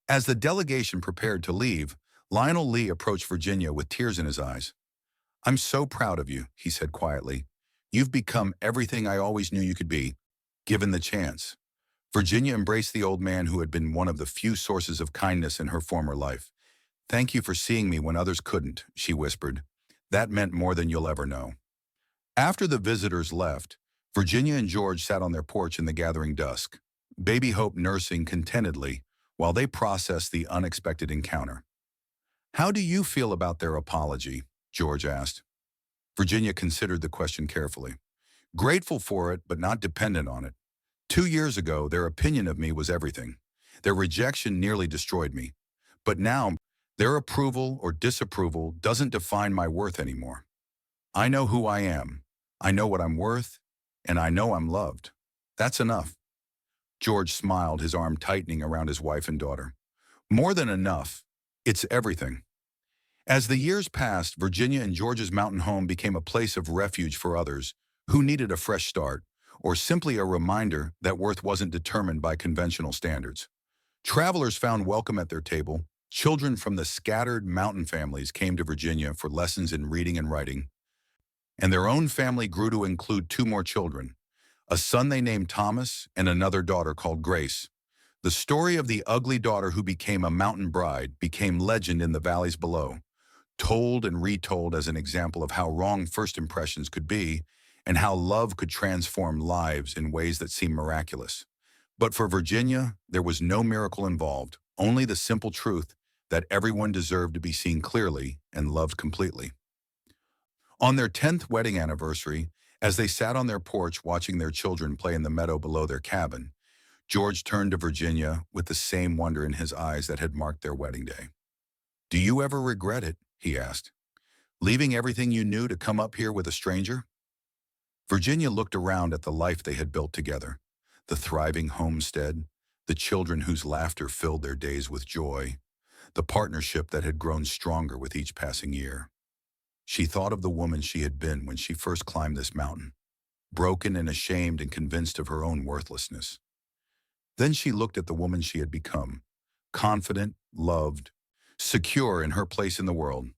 As the delegation prepared to leave, Lionel Lee approached Virginia with tears in his eyes. I'm so proud of you, he said quietly. You've become everything I always knew you could be, given the chance. Virginia embraced the old man who had been one of the few sources of kindness in her former life. Thank you for seeing me when others couldn't, she whispered. That meant more than you'll ever know. After the visitors left, Virginia and George sat on their porch in the gathering dusk, baby Hope nursing contentedly while they processed the unexpected encounter. How do you feel about their apology? George asked. Virginia considered the question carefully. Grateful for it, but not dependent on it. 2 years ago, their opinion of me was everything. Their rejection nearly destroyed me. But now, their approval or disapproval doesn't define my worth anymore. I know who I am. I know what I'm worth, and I know I'm loved. That's enough. George smiled, his arm tightening around his wife and daughter. More than enough. It's everything. As the years passed, Virginia and George's mountain home became a place of refuge for others who needed a fresh start, or simply a reminder that worth wasn't determined by conventional standards. Travelers found welcome at their table. Children from the scattered mountain families came to Virginia for lessons in reading and writing, and their own family grew to include two more children, a son they named Thomas and another daughter called Grace. The story of the ugly daughter who became a mountain bride became legend in the valleys below, told and retold as an example of how wrong first impressions could be and how love could transform lives in ways that seem miraculous. But for Virginia, there was no miracle involved, only the simple truth that everyone deserved to be seen clearly and loved completely. On their 10th wedding anniversary, as they sat on their porch watching their children play in the meadow below their cabin, George turned to Virginia with the same wonder in his eyes that had marked their wedding day. Do you ever regret it? He asked. Leaving everything you knew to come up here with a stranger? Virginia looked around at the life they had built together, the thriving homestead, the children whose laughter filled their days with joy, the partnership that had grown stronger with each passing year. She thought of the woman she had been when she first climbed this mountain, broken and ashamed and convinced of her own worthlessness. Then she looked at the woman she had become, confident, loved, secure in her place in the world.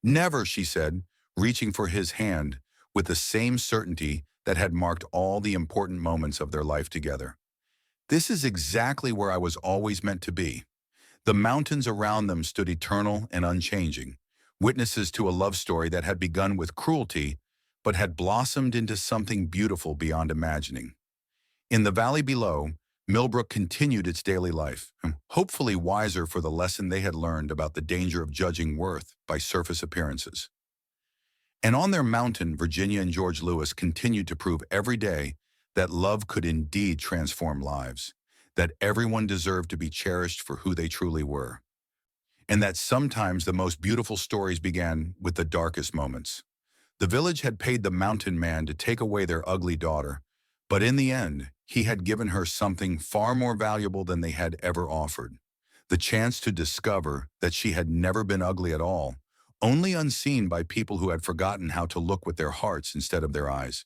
Never, she said, reaching for his hand with the same certainty that had marked all the important moments of their life together. This is exactly where I was always meant to be. The mountains around them stood eternal and unchanging, witnesses to a love story that had begun with cruelty, but had blossomed into something beautiful beyond imagining. In the valley below, Millbrook continued its daily life, hopefully wiser for the lesson they had learned about the danger of judging worth by surface appearances. And on their mountain, Virginia and George Lewis continued to prove every day that love could indeed transform lives, that everyone deserved to be cherished for who they truly were, and that sometimes the most beautiful stories began with the darkest moments. The village had paid the mountain man to take away their ugly daughter, but in the end, he had given her something far more valuable than they had ever offered, the chance to discover that she had never been ugly at all, only unseen by people who had forgotten how to look with their hearts instead of their eyes.